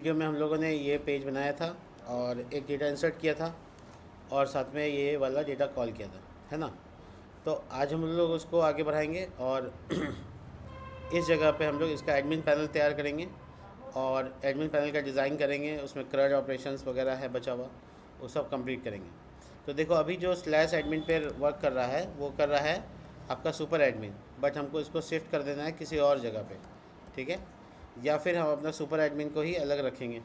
Video में हम लोगों ने ये पेज बनाया था और एक डेटा इंसर्ट किया था और साथ में ये वाला डेटा कॉल किया था, है ना। तो आज हम लोग उसको आगे बढ़ाएंगे और इस जगह पे हम लोग इसका एडमिन पैनल तैयार करेंगे और एडमिन पैनल का डिज़ाइन करेंगे। उसमें क्रड ऑपरेशंस वगैरह है बचा हुआ, वो सब कंप्लीट करेंगे। तो देखो अभी जो स्लैश एडमिन पे वर्क कर रहा है वो कर रहा है आपका सुपर एडमिन, बट हमको इसको शिफ्ट कर देना है किसी और जगह पे, ठीक है। या फिर हम अपना सुपर एडमिन को ही अलग रखेंगे।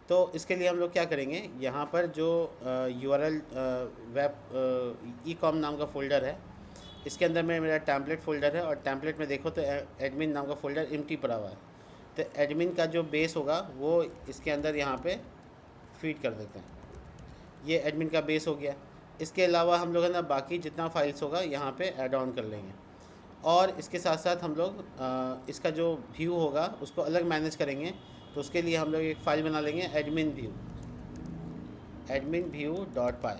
तो इसके लिए हम लोग क्या करेंगे, यहाँ पर जो URL वेब ई कॉम नाम का फ़ोल्डर है, इसके अंदर में मेरा टैम्पलेट फ़ोल्डर है और टैम्पलेट में देखो तो एडमिन नाम का फ़ोल्डर एम्प्टी पड़ा हुआ है। तो एडमिन का जो बेस होगा वो इसके अंदर यहाँ पे फीड कर देते हैं। ये एडमिन का बेस हो गया। इसके अलावा हम लोग है ना बाकी जितना फाइल्स होगा यहाँ पे ऐड ऑन कर लेंगे और इसके साथ साथ हम लोग इसका जो व्यू होगा उसको अलग मैनेज करेंगे। तो उसके लिए हम लोग एक फ़ाइल बना लेंगे एडमिन व्यू डॉट पाई।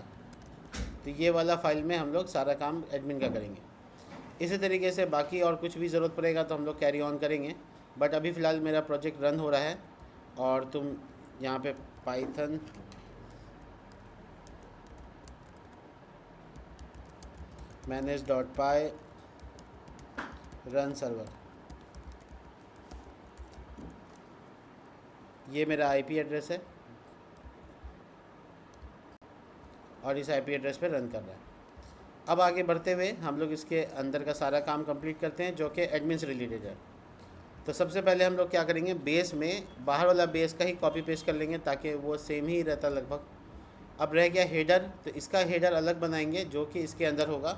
तो ये वाला फ़ाइल में हम लोग सारा काम एडमिन का करेंगे। इसी तरीके से बाकी और कुछ भी ज़रूरत पड़ेगा तो हम लोग कैरी ऑन करेंगे, बट अभी फ़िलहाल मेरा प्रोजेक्ट रन हो रहा है और तुम यहाँ पे पाइथन manage.py रन सर्वर, ये मेरा IP एड्रेस है और इस IP एड्रेस पे रन कर रहा है। अब आगे बढ़ते हुए हम लोग इसके अंदर का सारा काम कंप्लीट करते हैं जो कि एडमिन से रिलेटेड है। तो सबसे पहले हम लोग क्या करेंगे, बेस में बाहर वाला बेस का ही कॉपी पेस्ट कर लेंगे ताकि वो सेम ही रहता लगभग। अब रह गया हेडर, तो इसका हेडर अलग बनाएंगे जो कि इसके अंदर होगा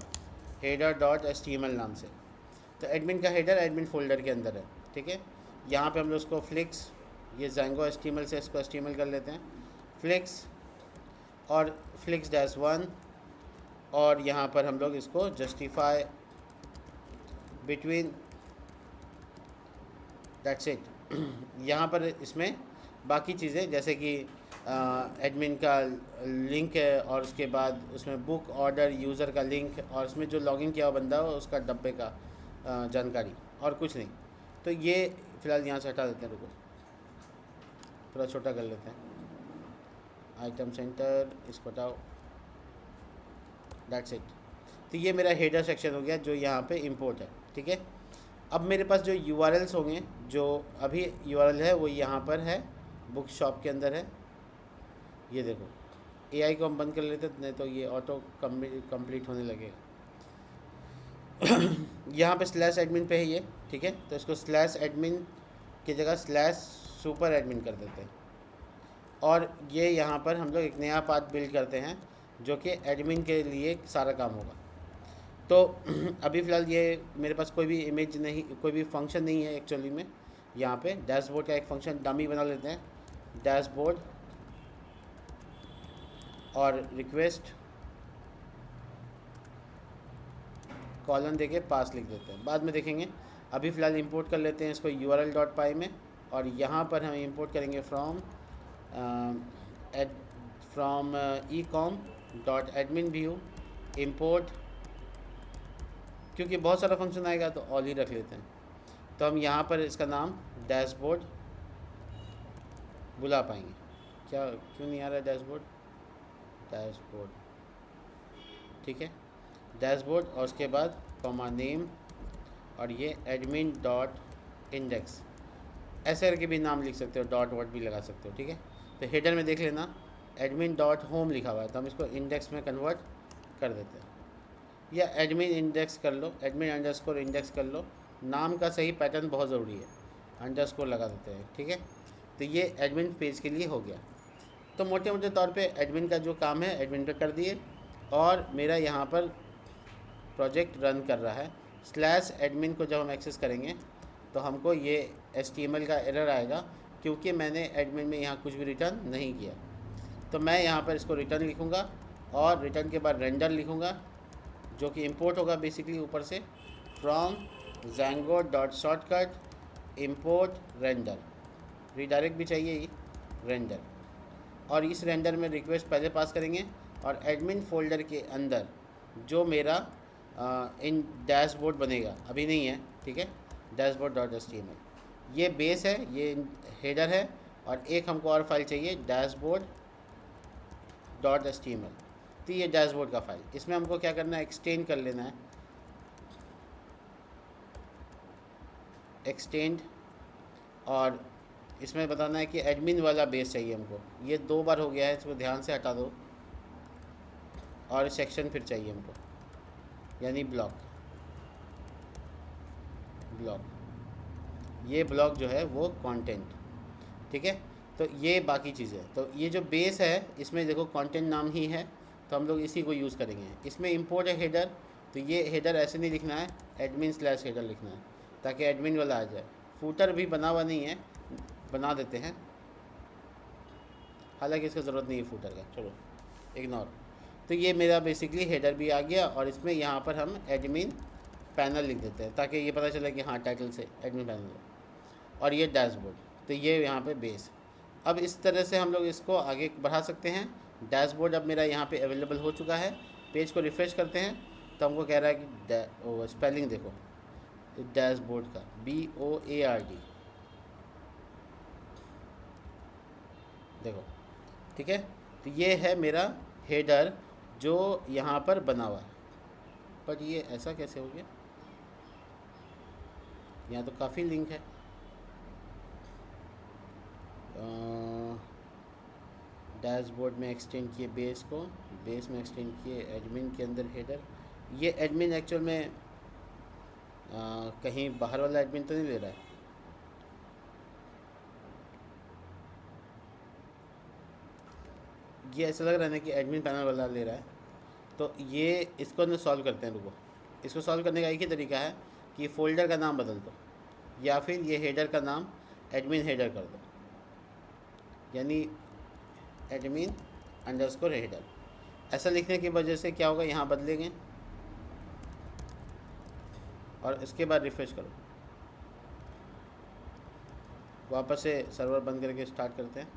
header.html नाम से। तो एडमिन का हेडर एडमिन फ़ोल्डर के अंदर है, ठीक है। यहाँ पे हम लोग उसको फ्लिक्स, ये Django HTML से इसको HTML कर लेते हैं, फ्लिक्स और flix-1, और यहाँ पर हम लोग इसको जस्टिफाई बिटवीन, दैट्स इट। यहाँ पर इसमें बाकी चीज़ें जैसे कि एडमिन का लिंक है और उसके बाद उसमें बुक ऑर्डर यूज़र का लिंक और उसमें जो लॉगिन किया हुआ बंदा हो उसका डब्बे का जानकारी, और कुछ नहीं। तो ये फ़िलहाल यहाँ से हटा देते हैं, रुको थोड़ा छोटा कर लेते हैं। आइटम सेंटर इसको हटाओ, दैट्स इट। तो ये मेरा हेडर सेक्शन हो गया जो यहाँ पे इंपोर्ट है, ठीक है। अब मेरे पास जो URLs होंगे, जो अभी URL है वो यहाँ पर है, बुक शॉप के अंदर है। ये देखो AI को हम बंद कर लेते नहीं तो ये ऑटो कंप्लीट होने लगेगा। यहाँ पे स्लैश एडमिन पे है ये, ठीक है। तो इसको स्लैश एडमिन की जगह स्लैश सुपर एडमिन कर देते हैं और ये यहाँ पर हम लोग एक नया पाथ बिल्ड करते हैं जो कि एडमिन के लिए सारा काम होगा। तो अभी फ़िलहाल ये मेरे पास कोई भी इमेज नहीं, कोई भी फंक्शन नहीं है एक्चुअली में। यहाँ पे डैशबोर्ड का एक फंक्शन डमी बना लेते हैं, डैशबोर्ड और रिक्वेस्ट कॉलन देके पास लिख देते हैं, बाद में देखेंगे। अभी फ़िलहाल इंपोर्ट कर लेते हैं इसको url.py में और यहाँ पर हम इंपोर्ट करेंगे फ्रॉम ecom.admin view import, क्योंकि बहुत सारा फंक्शन आएगा तो ऑल ही रख लेते हैं। तो हम यहाँ पर इसका नाम डैशबोर्ड बुला पाएंगे क्या, क्यों नहीं आ रहा है डैशबोर्ड, ठीक है, डैशबोर्ड और उसके बाद कॉमा नेम और ये एडमिन डॉट इंडेक्स, ऐसे करके भी नाम लिख सकते हो, डॉट वॉट भी लगा सकते हो, ठीक है। तो हेडर में देख लेना एडमिन डॉट होम लिखा हुआ है तो हम इसको इंडेक्स में कन्वर्ट कर देते हैं, या एडमिन इंडेक्स कर लो, एडमिन अंडरस्कोर इंडेक्स कर लो। नाम का सही पैटर्न बहुत ज़रूरी है, अंडरस्कोर लगा देते हैं, ठीक है। तो ये एडमिन पेज के लिए हो गया। तो मोटे मोटे तौर पे एडमिन का जो काम है एडमिन पे कर दिए और मेरा यहाँ पर प्रोजेक्ट रन कर रहा है। स्लैश एडमिन को जब हम एक्सेस करेंगे तो हमको ये HTML का एरर आएगा क्योंकि मैंने एडमिन में यहाँ कुछ भी रिटर्न नहीं किया। तो मैं यहाँ पर इसको रिटर्न लिखूँगा और रिटर्न के बाद रेंडर लिखूँगा जो कि इंपोर्ट होगा बेसिकली ऊपर से from Django.shortcut import render, redirect भी चाहिए ये रेंडर, और इस रेंडर में रिक्वेस्ट पहले पास करेंगे और एडमिन फ़ोल्डर के अंदर जो मेरा इन डैशबोर्ड बनेगा, अभी नहीं है, ठीक है, डैशबोर्ड.html ये बेस है, ये हेडर है और एक हमको और फाइल चाहिए डैशबोर्ड डॉट HTML। तो ये डैशबोर्ड का फाइल, इसमें हमको क्या करना है, एक्सटेंड कर लेना है, एक्सटेंड, और इसमें बताना है कि एडमिन वाला बेस चाहिए हमको। ये 2 बार हो गया है, इसको ध्यान से हटा दो। और सेक्शन फिर चाहिए हमको, यानी ब्लॉक, ये ब्लॉक जो है वो कंटेंट, ठीक है। तो ये बाकी चीज़ें, तो ये जो बेस है इसमें देखो कंटेंट नाम ही है, तो हम लोग इसी को यूज़ करेंगे। इसमें इंपोर्ट है हेडर, तो ये हेडर ऐसे नहीं लिखना है, admin/header लिखना है, ताकि एडमिन वाला आ जाए। फूटर भी बना हुआ नहीं है, बना देते हैं, हालांकि इसका ज़रूरत नहीं है फूटर का, चलो इग्नोर। तो ये मेरा बेसिकली हेडर भी आ गया, और इसमें यहाँ पर हम एडमिन पैनल लिख देते हैं, ताकि ये पता चले कि हाँ टाइटल से एडमिन पैनल है। और ये डैशबोर्ड, तो ये यहाँ पे बेस। अब इस तरह से हम लोग इसको आगे बढ़ा सकते हैं। डैशबोर्ड अब मेरा यहाँ पे अवेलेबल हो चुका है। पेज को रिफ़्रेश करते हैं तो हमको कह रहा है कि स्पेलिंग देखो डैशबोर्ड का, BOARD, देखो, ठीक है। तो ये है मेरा हेडर जो यहाँ पर बना हुआ है। पर ये ऐसा कैसे हो गया, यहाँ तो काफ़ी लिंक है। डैशबोर्ड में एक्सटेंड किए बेस को, बेस में एक्सटेंड किए एडमिन के अंदर हेडर। ये एडमिन एक्चुअल में कहीं बाहर वाला एडमिन तो नहीं ले रहा है, ये ऐसा लग रहा है ना कि एडमिन पैनल वाला ले रहा है। तो ये इसको ना सॉल्व करते हैं, रुको। इसको सॉल्व करने का एक ही तरीका है कि फ़ोल्डर का नाम बदल दो, या फिर ये हेडर का नाम एडमिन हेडर कर दो, यानी admin_header। ऐसा लिखने की वजह से क्या होगा, यहाँ बदलेंगे और इसके बाद रिफ्रेश करो, वापस से सर्वर बंद करके स्टार्ट करते हैं।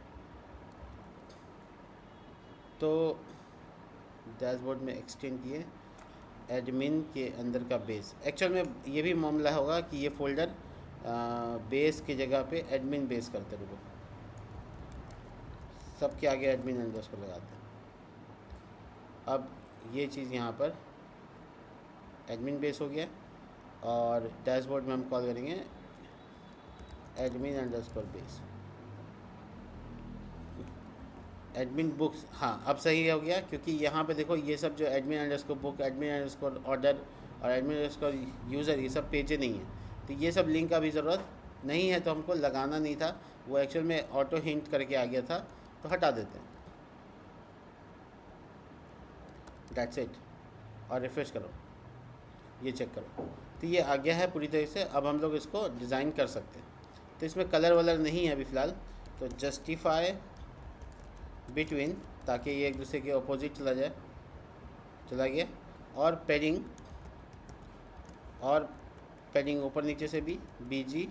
तो डैशबोर्ड में एक्सटेंड किए एडमिन के अंदर का बेस। एक्चुअल में ये भी मामला होगा कि ये फ़ोल्डर बेस की जगह पे एडमिन बेस करते रुको, सबके आगे एडमिन अंडरस्कोर लगाते हैं। अब ये चीज़ यहाँ पर एडमिन बेस हो गया, और डैशबोर्ड में हम कॉल करेंगे admin_base, एडमिन बुक्स। हाँ अब सही हो गया, क्योंकि यहाँ पे देखो ये सब जो admin_book, admin_order और admin_user, ये सब पेजें नहीं है, तो ये सब लिंक का भी ज़रूरत नहीं है, तो हमको लगाना नहीं था। वो एक्चुअल में ऑटो हिंट करके आ गया था, तो हटा देते हैं, दैट्स इट। और रिफ्रेश करो, ये चेक करो, तो ये आ गया है पूरी तरह से। अब हम लोग इसको डिज़ाइन कर सकते हैं। तो इसमें कलर वलर नहीं है अभी फ़िलहाल, तो जस्टिफाई बिटवीन, ताकि ये एक दूसरे के अपोजिट चला गया। और पैडिंग ऊपर नीचे से भी BG,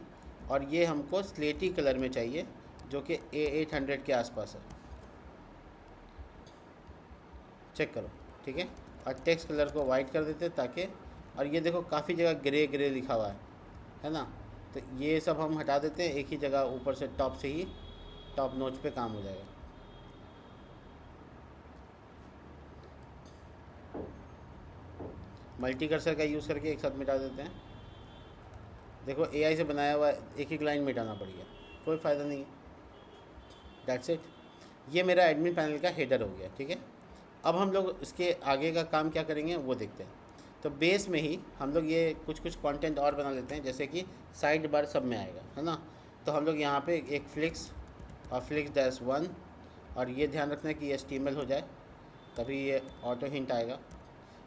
और ये हमको स्लेटी कलर में चाहिए जो कि A800 के आसपास है, चेक करो, ठीक है। और टेक्स्ट कलर को वाइट कर देते ताकि, और ये देखो काफ़ी जगह ग्रे लिखा हुआ है ना, तो ये सब हम हटा देते हैं। एक ही जगह ऊपर से टॉप से ही टॉप नोच पे काम हो जाएगा। मल्टी कर्सर का यूज़ करके एक साथ मिटा देते हैं। देखो AI से बनाया हुआ एक एक लाइन मिटाना पड़ेगा, कोई फ़ायदा नहीं है, दैट्स इट। ये मेरा एडमिन पैनल का हेडर हो गया, ठीक है। अब हम लोग इसके आगे का काम क्या करेंगे वो देखते हैं। तो बेस में ही हम लोग ये कुछ कंटेंट और बना लेते हैं, जैसे कि साइड बार सब में आएगा, है ना। तो हम लोग यहाँ पे एक फ्लिक्स और फ्लिक्स-1, और ये ध्यान रखना है कि HTML हो जाए, तभी ये ऑटो हिंट आएगा।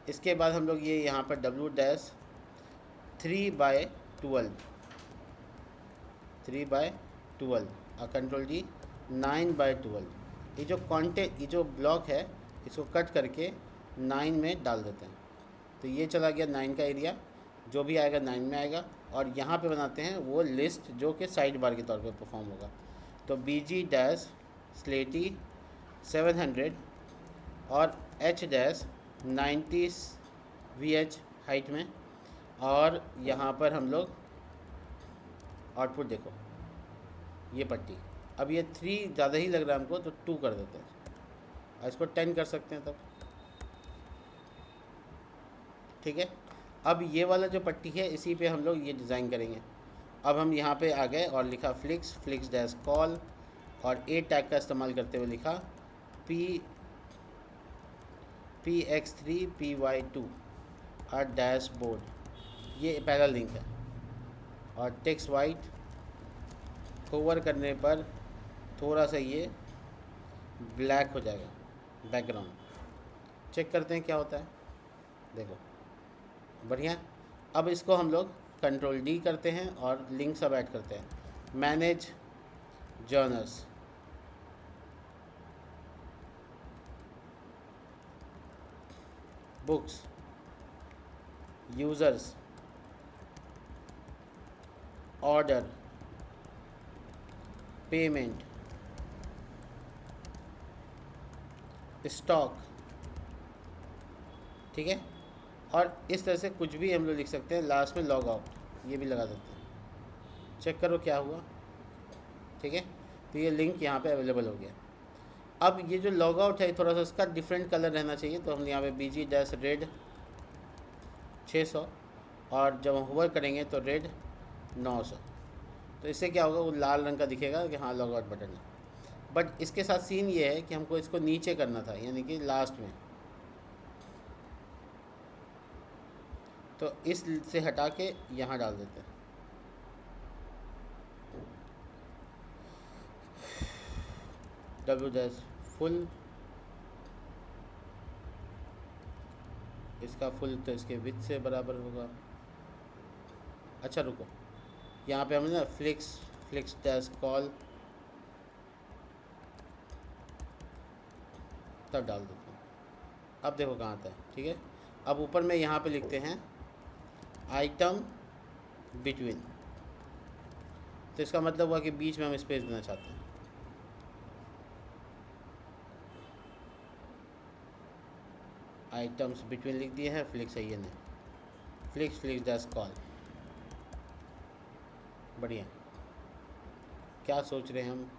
इसके बाद हम लोग ये यहाँ पर W-3/12 और Ctrl+G 9/12, ये जो कंटेंट, ये जो ब्लॉक है इसको कट करके 9 में डाल देते हैं। तो ये चला गया 9 का एरिया, जो भी आएगा 9 में आएगा। और यहाँ पे बनाते हैं वो लिस्ट जो कि साइड बार के तौर पे परफॉर्म होगा। तो BG-Slaty 700 और H-90 VH हाइट में, और यहाँ पर हम लोग आउटपुट देखो, ये पट्टी, अब ये 3 ज़्यादा ही लग रहा है हमको, तो 2 कर देते हैं, और इसको 10 कर सकते हैं तब। ठीक है, अब ये वाला जो पट्टी है इसी पे हम लोग ये डिज़ाइन करेंगे। अब हम यहाँ पे आ गए और लिखा फ्लिक्स डैश कॉल, और ए टैग का इस्तेमाल करते हुए लिखा PX3PY2 डैशबोर्ड, ये पहला लिंक है। और टेक्स्ट वाइट, होवर करने पर थोड़ा सा ये ब्लैक हो जाएगा बैकग्राउंड। चेक करते हैं क्या होता है, देखो बढ़िया। अब इसको हम लोग कंट्रोल D करते हैं और लिंक सब ऐड करते हैं। Manage journals, books, users, order, payment, stock. ठीक है, और इस तरह से कुछ भी हम लोग लिख सकते हैं। लास्ट में लॉग आउट, ये भी लगा देते हैं। चेक करो क्या हुआ। ठीक है, तो ये लिंक यहाँ पे अवेलेबल हो गया। अब ये जो लॉग आउट है थोड़ा सा इसका डिफरेंट कलर रहना चाहिए, तो हम यहाँ पे BG डैश रेड 600, और जब हम होवर करेंगे तो रेड 900। तो इससे क्या होगा, वो लाल रंग का दिखेगा कि हाँ लॉग आउट बटन है। बट इसके साथ सीन ये है कि हमको इसको नीचे करना था, यानी कि लास्ट में। तो इस से हटा के यहाँ डाल देते हैं। W डैश फुल, इसका फुल तो इसके विथ से बराबर होगा। अच्छा रुको, यहाँ पे हमने ना फ्लिक्स डैश कॉल तब डाल देते हैं। अब देखो कहाँ आता है। ठीक है, अब ऊपर में यहाँ पे लिखते हैं आइटम बिटवीन, तो इसका मतलब हुआ कि बीच में हम स्पेस देना चाहते हैं। आइटम्स बिटवीन लिख दिए हैं, फ्लिक्स है ये नहीं, फ्लिक्स डैश कॉल। बढ़िया, क्या सोच रहे हैं हम,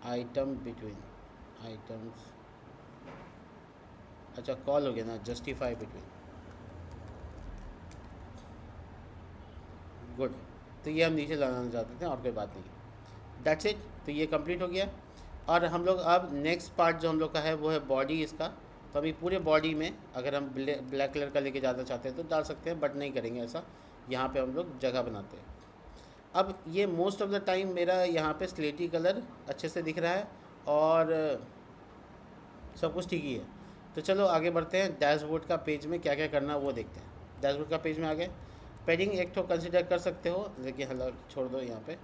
आइटम बिटवीन, आइटम्स, अच्छा कॉल हो गया ना, जस्टिफाई बिटवीन। गुड, तो ये हम नीचे लाना चाहते थे और कोई बात नहीं। दैट्स इट, तो ये कंप्लीट हो गया। और हम लोग अब नेक्स्ट पार्ट जो हम लोग का है वो है बॉडी इसका। तो अभी पूरे बॉडी में अगर हम ब्लैक कलर का लेके जाना चाहते हैं तो डाल सकते हैं, बट नहीं करेंगे ऐसा। यहाँ पे हम लोग जगह बनाते हैं। अब ये मोस्ट ऑफ द टाइम मेरा यहाँ पे स्लेटी कलर अच्छे से दिख रहा है और सब कुछ ठीक ही है। तो चलो आगे बढ़ते हैं। डैशबोर्ड का पेज में क्या क्या करना है वो देखते हैं। डैशबोर्ड का पेज में आ गए, पैडिंग एक तो कंसिडर कर सकते हो, देखिए हल्ला छोड़ दो यहाँ पे।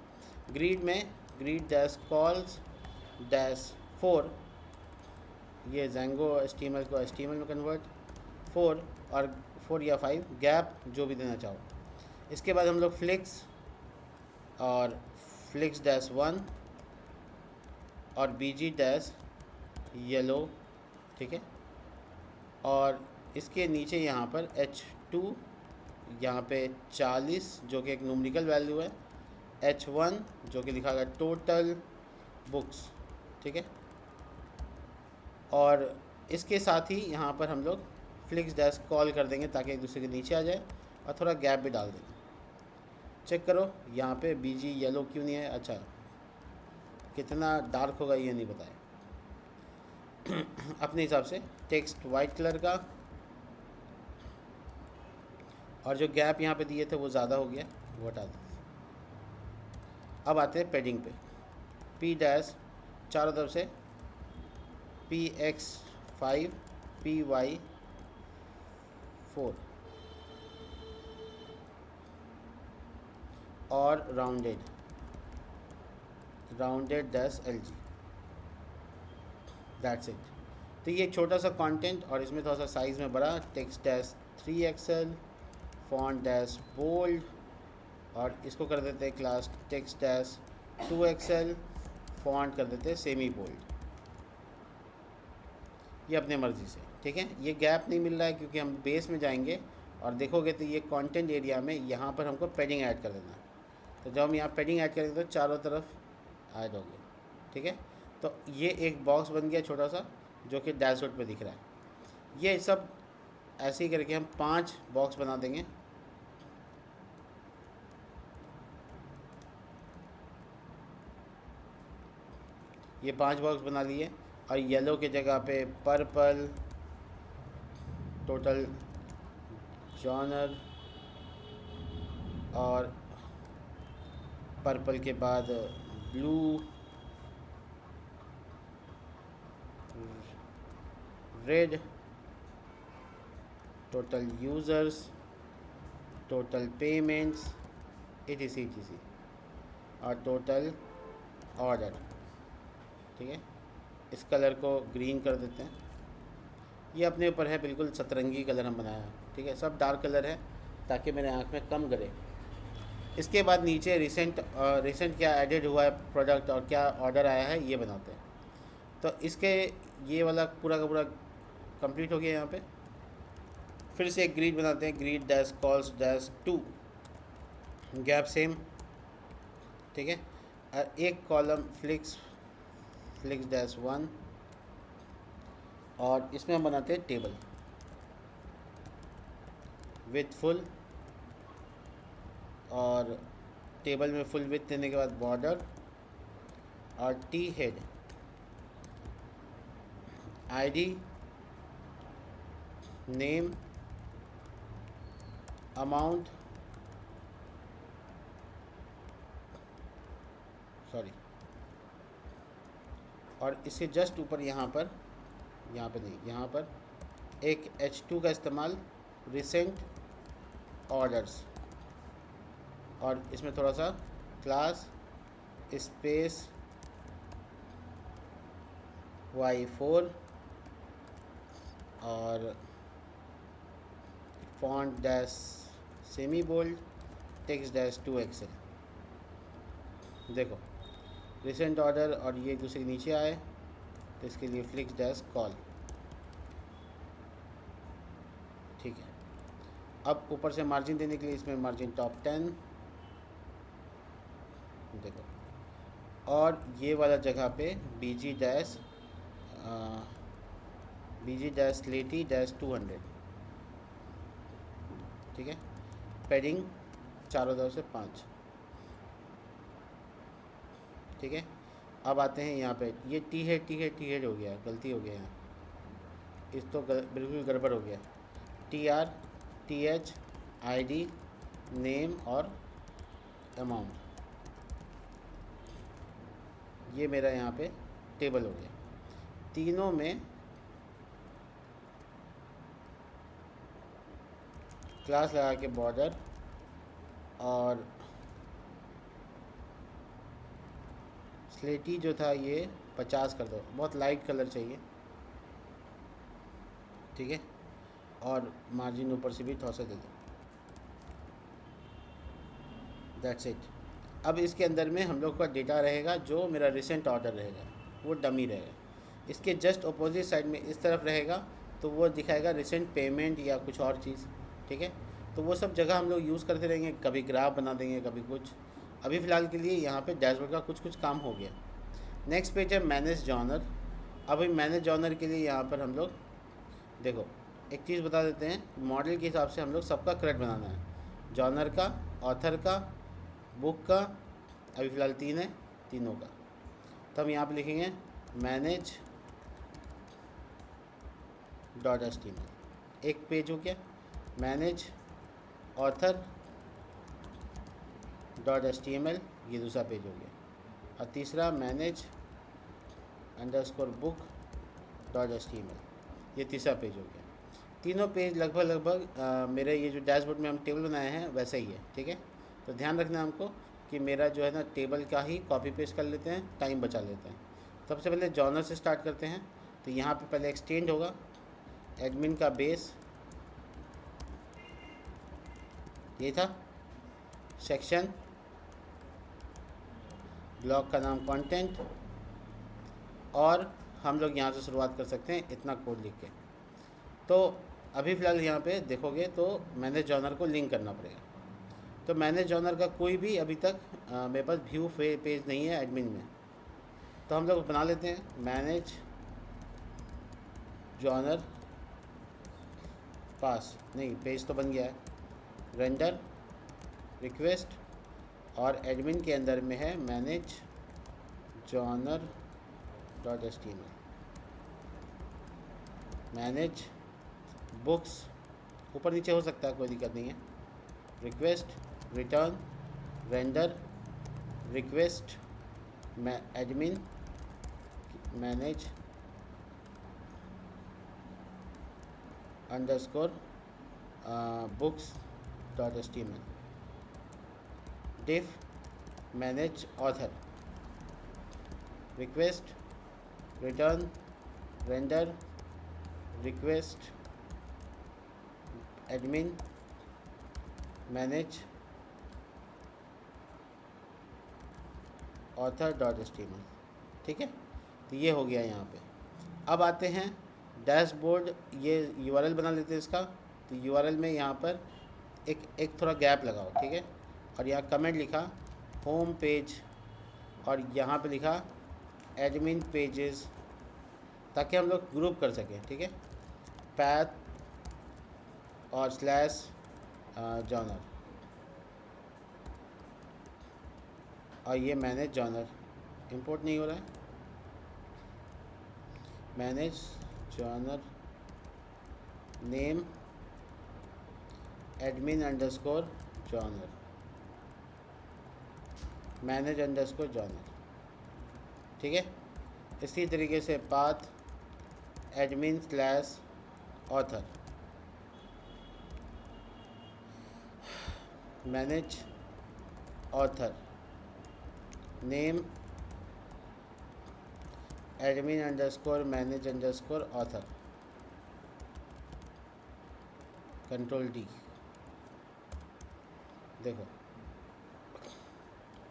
ग्रीड में ग्रीड डैश कॉल्स डैश 4, ये जेंगो HTML को HTML में कन्वर्ट 4 और 4 या 5 गैप जो भी देना चाहो। इसके बाद हम लोग फ्लिक्स और फ्लिक्स डैश 1 और BG डैश येलो। ठीक है, और इसके नीचे यहाँ पर H2 यहाँ पे 40 जो कि एक न्यूमेरिकल वैल्यू है, H1 जो कि लिखा गया टोटल बुक्स। ठीक है, और इसके साथ ही यहाँ पर हम लोग फ्लिक्स डैश कॉल कर देंगे ताकि एक दूसरे के नीचे आ जाए, और थोड़ा गैप भी डाल देंगे। चेक करो यहाँ पे BG येलो क्यों नहीं है, अच्छा कितना डार्क होगा ये नहीं बताया। अपने हिसाब से टेक्स्ट वाइट कलर का, और जो गैप यहाँ पे दिए थे वो ज़्यादा हो गया, वो हटा देते। अब आते हैं पैडिंग पे। P डैश चारों तरफ से PX5 PY4 और rounded dash LG। That's it. तो ये छोटा सा कंटेंट और इसमें थोड़ा सा साइज़ में बड़ा, text dash 3XL, font dash bold, और इसको कर देते हैं class text dash 2XL, font कर देते हैं सेमी बोल्ड। ये अपने मर्ज़ी से। ठीक है, ये गैप नहीं मिल रहा है क्योंकि हम बेस में जाएंगे और देखोगे तो ये कंटेंट एरिया में यहाँ पर हमको पैडिंग ऐड कर देना है। तो जब हम यहाँ पैडिंग ऐड करेंगे तो चारों तरफ ऐड हो गया। ठीक है, तो ये एक बॉक्स बन गया छोटा सा जो कि डैशबोर्ड पे दिख रहा है। ये सब ऐसे ही करके हम 5 बॉक्स बना देंगे। ये 5 बॉक्स बना लिए और येलो के जगह पे पर्पल, टोटल जॉनर, और पर्पल के बाद blue, red, total users, total payments, etc और टोटल ऑर्डर। ठीक है, इस कलर को ग्रीन कर देते हैं। ये अपने ऊपर है, बिल्कुल सतरंगी कलर हम बनाया है। ठीक है, सब डार्क कलर है ताकि मेरे आँख में कम करे। इसके बाद नीचे रिसेंट क्या एडिड हुआ है प्रोडक्ट और क्या ऑर्डर आया है ये बनाते हैं। तो इसके ये वाला पूरा का पूरा कंप्लीट हो गया। यहाँ पे फिर से एक ग्रीड बनाते हैं, grid dash cols dash two, gap same. ठीक है, और एक कॉलम फ्लिक्स डैश 1, और इसमें हम बनाते हैं टेबल विथ फुल, और टेबल में फुल विथ देने के बाद बॉर्डर और T head, ID, name, amount, और इससे जस्ट ऊपर यहाँ पर एक H2 का इस्तेमाल, रिसेंट ऑर्डर्स, और इसमें थोड़ा सा क्लास स्पेस Y4 और font dash semi bold, text dash 2 XL. देखो रिसेंट ऑर्डर और ये दूसरे के नीचे आए तो इसके लिए फ्लिक्स डैश कॉल। ठीक है, अब ऊपर से मार्जिन देने के लिए इसमें मार्जिन टॉप 10 देखो, और ये वाला जगह पे बीजी डैश स्लेटी डैश 200। ठीक है, पैडिंग चारों तरफ से 5। ठीक है, अब आते हैं यहाँ पे, ये टी हेड हो गया, गलती हो गया यहाँ, इस तो बिल्कुल गड़बड़ हो गया। TR, TH, ID, नेम और अमाउंट, ये मेरा यहाँ पे टेबल हो गया। तीनों में क्लास लगा के बॉर्डर और स्लेटी जो था ये 50 कर दो, बहुत लाइट कलर चाहिए। ठीक है, और मार्जिन ऊपर से भी थोड़ा सा दे दो। That's it. अब इसके अंदर में हम लोग का डेटा रहेगा, जो मेरा रिसेंट ऑर्डर रहेगा वो डमी रहेगा। इसके जस्ट अपोजिट साइड में इस तरफ रहेगा तो वो दिखाएगा रिसेंट पेमेंट या कुछ और चीज़। ठीक है, तो वो सब जगह हम लोग यूज़ करते रहेंगे, कभी ग्राफ बना देंगे, कभी कुछ। अभी फ़िलहाल के लिए यहाँ पे डैशबोर्ड का कुछ काम हो गया। नेक्स्ट पेज है मैनेज जॉनर। अभी मैनेज जॉनर के लिए यहाँ पर हम लोग देखो एक चीज़ बता देते हैं, मॉडल के हिसाब से हम लोग सबका करेक्ट बनाना है, जॉनर का, ऑथर का, बुक का, अभी फ़िलहाल 3 है, तीनों का। तो हम यहाँ पे लिखेंगे मैनेज .html, एक पेज हो गया। मैनेज ऑथर .html, ये दूसरा पेज हो गया। और तीसरा मैनेज _book .html, ये तीसरा पेज हो गया। तीनों पेज लगभग मेरे ये जो डैशबोर्ड में हम टेबल बनाए हैं वैसे ही है। ठीक है, तो ध्यान रखना हमको कि मेरा जो है ना टेबल का ही कॉपी पेस्ट कर लेते हैं, टाइम बचा लेते हैं। सबसे पहले जॉनर से स्टार्ट करते हैं। तो यहाँ पे पहले एक्सटेंड होगा, एडमिन का बेस, ये था सेक्शन, ब्लॉग का नाम कंटेंट, और हम लोग यहाँ से शुरुआत कर सकते हैं इतना कोड लिख के। तो अभी फ़िलहाल यहाँ पे देखोगे तो मैनेज जॉनर को लिंक करना पड़ेगा। तो मैनेज जॉनर का कोई भी अभी तक मेरे पास व्यू पेज नहीं है एडमिन में। तो हम लोग बना लेते हैं मैनेज जॉनर पास, नहीं पेज तो बन गया है, रेंडर रिक्वेस्ट, और एडमिन के अंदर में है manage genre dot HTML, manage books ऊपर नीचे हो सकता है, कोई दिक्कत नहीं है, request return render request admin manage underscore books dot HTML, diff manage author, request return render request admin manage author dot HTML। ठीक है, तो ये हो गया यहाँ पे। अब आते हैं डैशबोर्ड, ये URL बना लेते हैं इसका। तो URL में यहाँ पर एक थोड़ा गैप लगाओ, ठीक है, और यहाँ कमेंट लिखा होम पेज, और यहाँ पे लिखा एडमिन पेजेस, ताकि हम लोग ग्रुप कर सकें। ठीक है, पैथ और स्लैश जॉनर, और ये मैनेज जॉनर इंपोर्ट नहीं हो रहा है, manage genre name admin underscore genre, manage underscore genre. ठीक है, इसी तरीके से path admin slash author, manage author name admin underscore manage underscore author, control D। देखो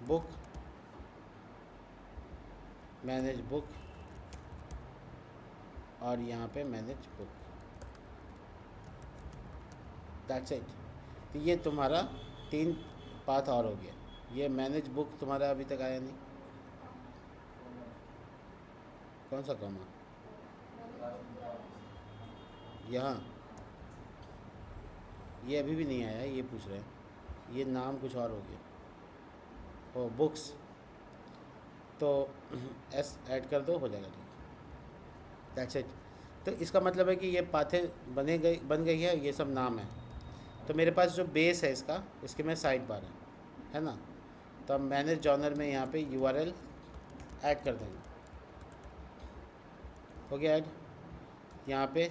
बुक मैनेज बुक, और यहाँ पे मैनेज बुक, दैट्स इट। तो ये तुम्हारा 3 पाथ और हो गया। ये मैनेज बुक तुम्हारा अभी तक आया नहीं, कौन सा कॉमा यहाँ, ये अभी भी नहीं आया, ये पूछ रहे हैं, ये नाम कुछ और हो गया। ओ बुक्स, तो S ऐड कर दो, हो जाएगा। ठीक, दैट्स इट। तो इसका मतलब है कि ये पाथें बन गई है, ये सब नाम है। तो मेरे पास जो बेस है इसका, इसके में साइड बार है ना, तो हम मैनेज जॉनर में यहाँ पे URL ऐड कर देंगे। हो गया ऐड, यहाँ पे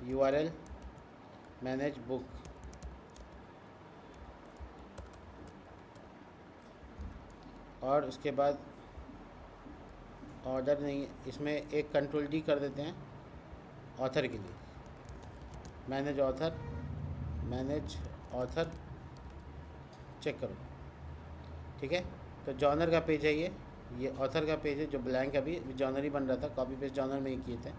URL मैनेज बुक, और उसके बाद ऑर्डर नहीं, इसमें एक कंट्रोल D कर देते हैं ऑथर के लिए, मैनेज ऑथर चेक करो। ठीक है, तो जॉनर का पेज है, ये ऑथर का पेज है जो ब्लैंक, अभी जॉनर ही बन रहा था, कॉपी पेस्ट जॉनर में ही किए थे।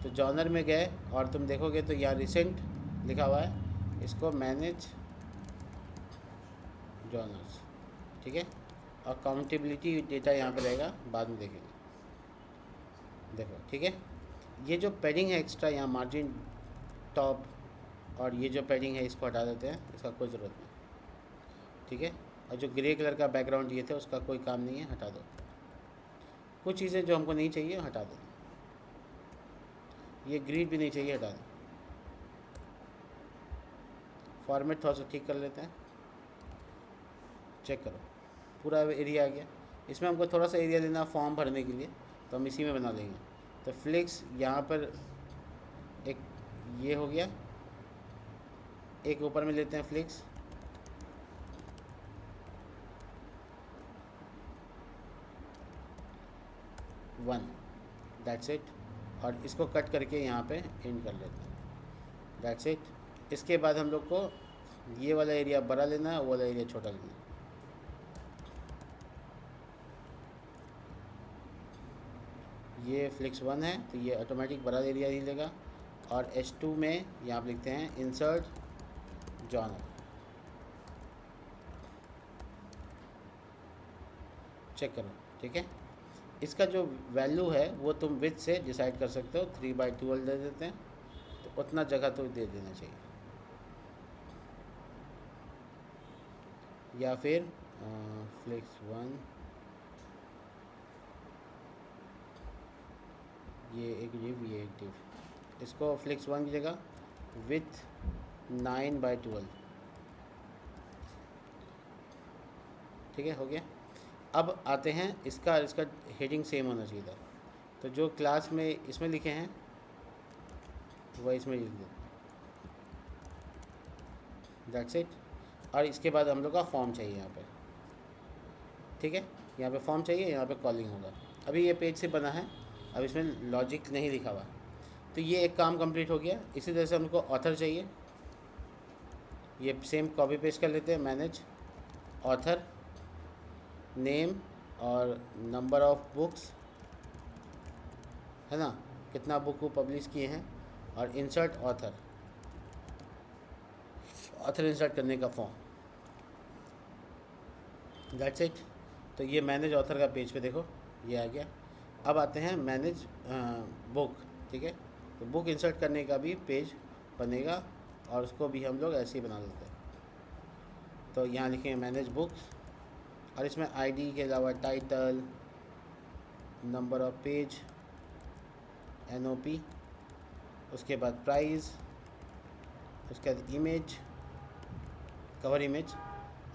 तो जॉनर में गए और तुम देखोगे तो यहाँ रिसेंट लिखा हुआ है, इसको मैनेज जॉनर्स। ठीक है, और काउंटेबिलिटी डेटा यहाँ पे रहेगा, बाद में देखेंगे। देखो ठीक है, ये जो पैडिंग है एक्स्ट्रा यहाँ मार्जिन टॉप, और ये जो पैडिंग है इसको हटा देते हैं, इसका कोई ज़रूरत नहीं। ठीक है, और जो ग्रे कलर का बैकग्राउंड दिए थे उसका कोई काम नहीं है, हटा दो। कुछ चीज़ें जो हमको नहीं चाहिए हटा दो, ये ग्रिड भी नहीं चाहिए, हटा दो। फॉर्मेट थोड़ा सा ठीक कर लेते हैं, चेक करो पूरा एरिया आ गया। इसमें हमको थोड़ा सा एरिया देना फॉर्म भरने के लिए, तो हम इसी में बना लेंगे। तो फ्लिक्स यहाँ पर एक ये हो गया, एक ऊपर में लेते हैं फ्लिक्स, वन, दैट्स इट, और इसको कट करके यहाँ पे एंड कर लेते हैं, दैट्स इट। इसके बाद हम लोग को ये वाला एरिया बड़ा लेना है, वो वाला एरिया छोटा लेना है। ये फ्लिक्स 1 है तो ये ऑटोमेटिक बड़ा एरिया ही लेगा, और H2 में यहाँ पे लिखते हैं इंसर्ट जॉनर, चेक करो ठीक है। इसका जो वैल्यू है वो तुम विथ से डिसाइड कर सकते हो, 3/12 दे देते हैं, तो उतना जगह तो दे देना चाहिए। या फिर फ्लेक्स 1, ये एक डिव, ये एक डिव, इसको फ्लेक्स 1 की जगह विथ 9/12, ठीक है, हो गया। अब आते हैं इसका हेडिंग सेम होना चाहिए था, तो जो क्लास में इसमें लिखे हैं वह इसमें लिख दो, दैट्स इट। और इसके बाद हम लोग का फॉर्म चाहिए यहाँ पे, ठीक है, यहाँ पे फॉर्म चाहिए, यहाँ पे कॉलिंग होगा। अभी ये पेज से बना है, अब इसमें लॉजिक नहीं लिखा हुआ, तो ये एक काम कंप्लीट हो गया। इसी तरह से हमको ऑथर चाहिए, ये सेम कॉपी पेस्ट कर लेते हैं, मैनेज ऑथर, नेम और नंबर ऑफ बुक्स, है ना, कितना बुक को पब्लिश किए हैं, और इंसर्ट ऑथर, ऑथर इंसर्ट करने का फॉर्म, दैट्स इट। तो ये मैनेज ऑथर का पेज पे देखो ये आ गया। अब आते हैं मैनेज बुक, ठीक है, तो बुक इंसर्ट करने का भी पेज बनेगा, और उसको भी हम लोग ऐसे ही बना लेते हैं। तो यहाँ लिखेंगे मैनेज बुक्स, और इसमें आईडी के अलावा title, number of page, NOP, उसके बाद प्राइस, उसके बाद इमेज, कवर इमेज,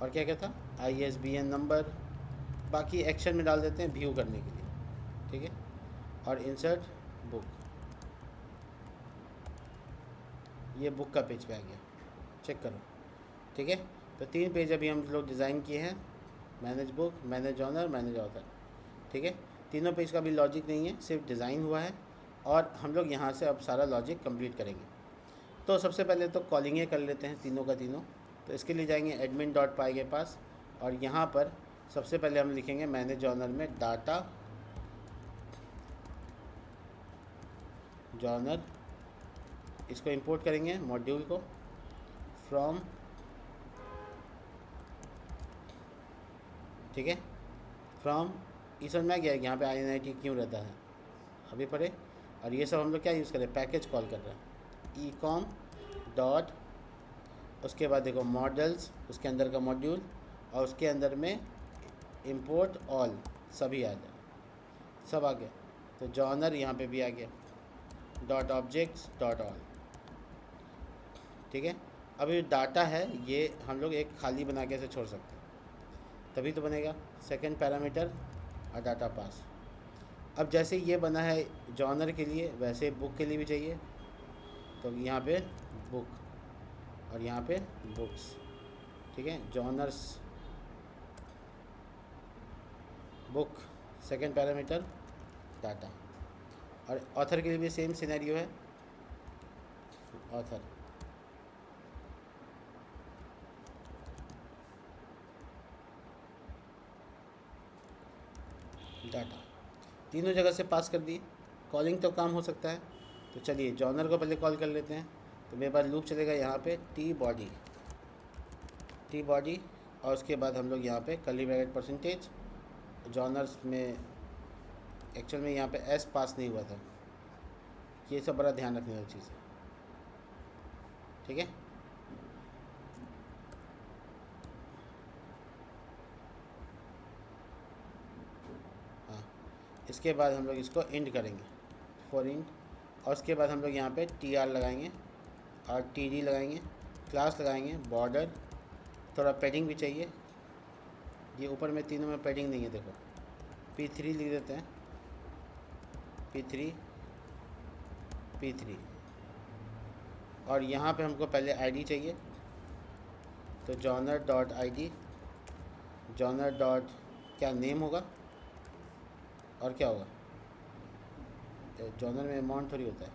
और क्या क्या था, ISBN नंबर, बाकी एक्शन में डाल देते हैं व्यू करने के लिए, ठीक है, और इंसर्ट बुक, ये बुक का पेज पे आ गया, चेक करो, ठीक है। तो 3 पेज अभी हम लोग डिज़ाइन किए हैं, manage book, manage owner, manage author, ठीक है। तीनों पेज का भी लॉजिक नहीं है, सिर्फ डिज़ाइन हुआ है, और हम लोग यहाँ से अब सारा लॉजिक कंप्लीट करेंगे। तो सबसे पहले तो कॉलिंगें कर लेते हैं तीनों का तीनों। तो इसके लिए जाएंगे admin.py के पास, और यहाँ पर सबसे पहले हम लिखेंगे मैनेज ऑनर में डाटा जॉनर, इसको इंपोर्ट करेंगे मॉड्यूल को फ्रॉम, ठीक है, फ्रॉम, ये समझ में आ गया यहाँ पे INIT क्यों रहता है, अभी पढ़े। और ये सब हम लोग क्या यूज़ करें, पैकेज कॉल कर रहे हैं, ecom डॉट, उसके बाद देखो मॉडल्स, उसके अंदर का मॉड्यूल, और उसके अंदर में इंपोर्ट ऑल, सभी आ जाए, सब आ गया। तो जॉनर यहाँ पे भी आ गया, डॉट ऑब्जेक्ट्स डॉट ऑल, ठीक है। अभी डाटा है ये हम लोग एक खाली बना के ऐसे छोड़ सकते हैं, तभी तो बनेगा। सेकंड पैरामीटर और डाटा पास। अब जैसे ये बना है जॉनर के लिए, वैसे बुक के लिए भी चाहिए, तो यहाँ पे बुक, और यहाँ पे बुक्स, ठीक है, genres book, second parameter data. और ऑथर के लिए भी सेम सिनेरियो है, ऑथर, डाटा, तीनों जगह से पास कर दिए। कॉलिंग तो काम हो सकता है, तो चलिए जॉनर को पहले कॉल कर लेते हैं। तो मेरे पास लूप चलेगा यहाँ पे टी बॉडी, और उसके बाद हम लोग यहाँ पे कर्ली ब्रैकेट परसेंटेज, जॉनर्स में एक्चुअल में यहाँ पे एस पास नहीं हुआ था, ये सब बड़ा ध्यान रखने वाली चीज़ है, ठीक है। हाँ, इसके बाद हम लोग इसको इंड करेंगे, फॉर इंड, और उसके बाद हम लोग यहाँ पे TR लगाएंगे और TD लगाएंगे, क्लास लगाएंगे, बॉर्डर, थोड़ा पैडिंग भी चाहिए, ये ऊपर में तीनों में पैडिंग नहीं है, देखो P3 लिख देते हैं, P3, और यहाँ पे हमको पहले आईडी चाहिए, तो genre dot ID, genre dot क्या नेम होगा, और क्या होगा, जॉनर में अमाउंट थोड़ी होता है,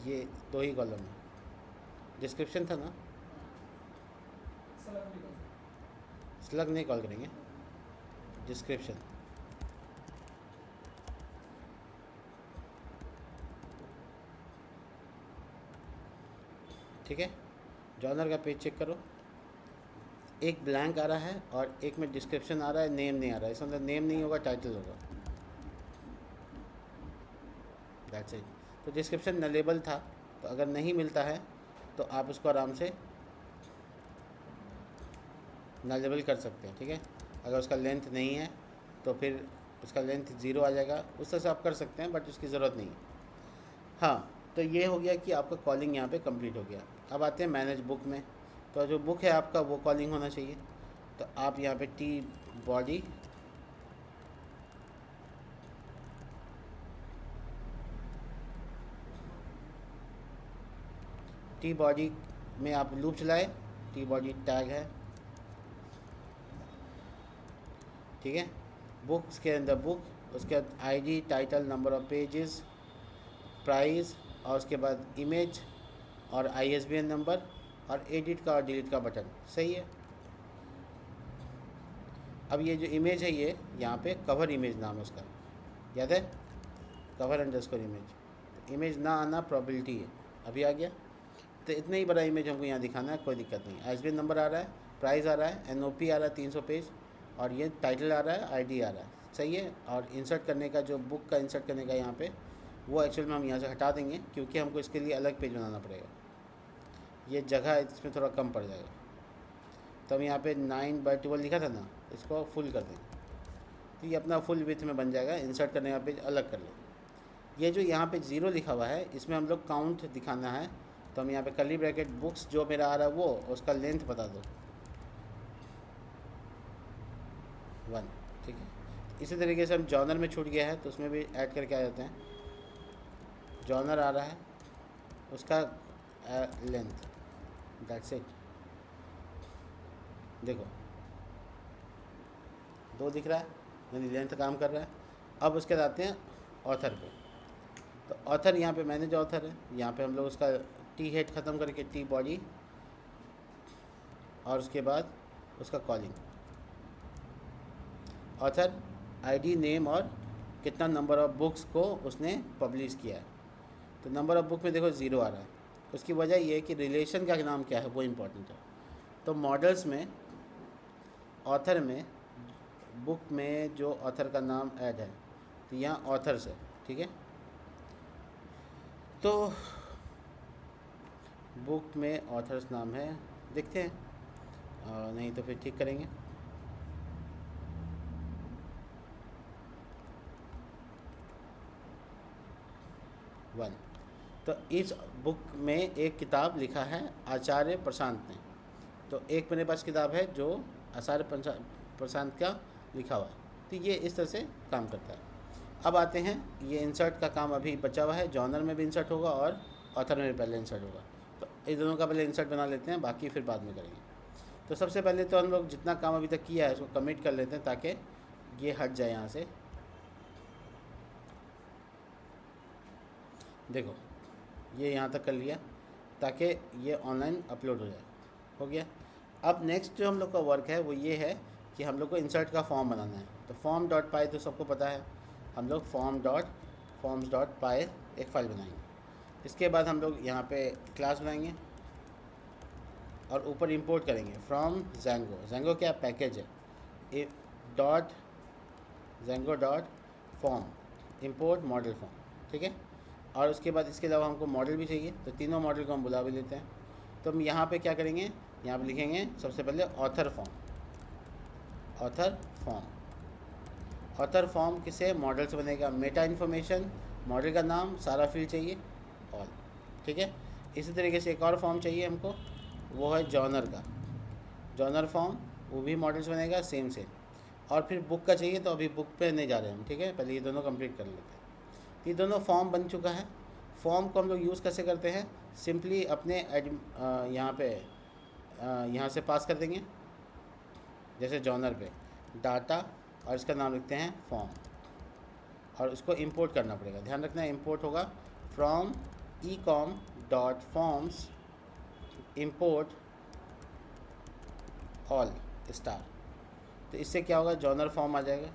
ये 2 ही कॉलम है, डिस्क्रिप्शन था ना, स्लग नहीं कॉल करेंगे, डिस्क्रिप्शन, ठीक है। जॉनर का पेज चेक करो, एक ब्लैंक आ रहा है और एक में डिस्क्रिप्शन आ रहा है, नेम नहीं आ रहा है। इसका मतलब नेम नहीं होगा, टाइटल होगा। That's it. तो डिस्क्रिप्शन नलेबल था, तो अगर नहीं मिलता है तो आप उसको आराम से नलेबल कर सकते हैं, ठीक है। अगर उसका लेंथ नहीं है तो फिर उसका लेंथ 0 आ जाएगा, उस तरह से आप कर सकते हैं, बट उसकी ज़रूरत नहीं है। हाँ, तो ये हो गया कि आपका कॉलिंग यहाँ पे कंप्लीट हो गया। अब आते हैं मैनेज बुक में। तो जो बुक है आपका वो कॉलिंग होना चाहिए। तो आप यहाँ पे टी बॉडी में आप लूप चलाए, टी बॉडी टैग है, ठीक है। बुक्स के अंदर बुक, उसके बाद ID, title, number of pages, price, और उसके बाद इमेज और ISBN नंबर और एडिट का और डिलीट का बटन। सही है। अब ये जो इमेज है ये यहाँ पे कवर इमेज नाम है उसका, याद है, कवर अंडरस्कोर इमेज। इमेज ना आना प्रोबेबिलिटी है, अभी आ गया। तो इतना ही बड़ा इमेज हमको यहाँ दिखाना है, कोई दिक्कत नहीं। ISBN नंबर आ रहा है, प्राइस आ रहा है, NOP आ रहा है 300 पेज, और ये टाइटल आ रहा है, ID आ रहा है। सही है। और इंसर्ट करने का, जो बुक का इंसर्ट करने का यहाँ पे, वो एक्चुअल में हम यहाँ से हटा देंगे, क्योंकि हमको इसके लिए अलग पेज बनाना पड़ेगा। ये जगह इसमें थोड़ा कम पड़ जाएगा। तो हम यहाँ पे 9/12 लिखा था ना, इसको फुल कर देंगे, तो ये अपना फुल विड्थ में बन जाएगा। इंसर्ट करने का पेज अलग कर लें। ये जो यहाँ पे 0 लिखा हुआ है, इसमें हम लोग काउंट दिखाना है। तो हम यहाँ पे कर्ली ब्रैकेट बुक्स जो मेरा आ रहा है वो, उसका लेंथ बता दो 1, ठीक है। इसी तरीके से हम जॉनर में छूट गया है तो उसमें भी ऐड करके आ जाते हैं। जॉनर आ रहा है, उसका लेंथ, दैट्स इट। देखो 2 दिख रहा है, यानी लेंथ काम कर रहा है। अब उसके बाद आते हैं ऑथर पे। तो ऑथर यहाँ पे मैनेज ऑथर है, यहाँ पे हम लोग उसका टी हेड ख़त्म करके टी बॉडी, और उसके बाद उसका कॉलिंग, ऑथर, ID, नेम, और कितना नंबर ऑफ़ बुक्स को उसने पब्लिश किया है। तो नंबर ऑफ़ बुक में देखो 0 आ रहा है। उसकी वजह ये है कि रिलेशन का नाम क्या है वो इम्पोर्टेंट है। तो मॉडल्स में, ऑथर में, बुक में जो ऑथर का नाम ऐड है, तो यहाँ ऑथर्स है, ठीक है। तो बुक में ऑथर्स नाम है, देखते हैं, नहीं तो फिर ठीक करेंगे। वन। तो इस बुक में एक किताब लिखा है आचार्य प्रशांत ने। तो एक मेरे पास किताब है जो आचार्य प्रशांत का लिखा हुआ है। तो ये इस तरह से काम करता है। अब आते हैं, ये इंसर्ट का काम अभी बचा हुआ है। जॉनर में भी इंसर्ट होगा और ऑथर में भी पहले इंसर्ट होगा। तो इन दोनों का पहले इंसर्ट बना लेते हैं, बाकी फिर बाद में करेंगे। तो सबसे पहले तो हम लोग जितना काम अभी तक किया है उसको कमिट कर लेते हैं, ताकि ये हट जाए यहाँ से। देखो ये यहाँ तक कर लिया, ताकि ये ऑनलाइन अपलोड हो जाए। हो गया। अब नेक्स्ट जो हम लोग का वर्क है वो ये है कि हम लोग को इंसर्ट का फॉर्म बनाना है। तो form.py तो सबको पता है, हम लोग forms.py एक फ़ाइल बनाएंगे। इसके बाद हम लोग यहाँ पे क्लास बनाएंगे और ऊपर इंपोर्ट करेंगे फ्रॉम Django। Django क्या पैकेज है, .Django.form इंपोर्ट मॉडल फॉर्म, ठीक है। और उसके बाद इसके अलावा हमको मॉडल भी चाहिए, तो तीनों मॉडल को हम बुला भी लेते हैं। तो हम यहाँ पे क्या करेंगे, यहाँ पे लिखेंगे सबसे पहले ऑथर फॉर्म किसे, मॉडल से बनेगा। मेटा इन्फॉर्मेशन, मॉडल का नाम, सारा फील्ड चाहिए, ऑल, ठीक है। इसी तरीके से एक और फॉर्म चाहिए हमको, वो है जॉनर फॉर्म, वो भी मॉडल से बनेगा, सेम। और फिर बुक का चाहिए, तो अभी बुक पे नहीं जा रहे हम, ठीक है, पहले ये दोनों कंप्लीट कर लेते हैं। ये दोनों फॉर्म बन चुका है। फॉर्म को हम लोग यूज़ कैसे करते हैं, सिंपली अपने यहाँ पे यहाँ से पास कर देंगे, जैसे जॉनर पे डाटा, और इसका नाम लिखते हैं फॉर्म, और उसको इंपोर्ट करना पड़ेगा। ध्यान रखना, इंपोर्ट होगा from ecom.forms import all star. तो इससे क्या होगा, जॉनर फॉर्म आ जाएगा।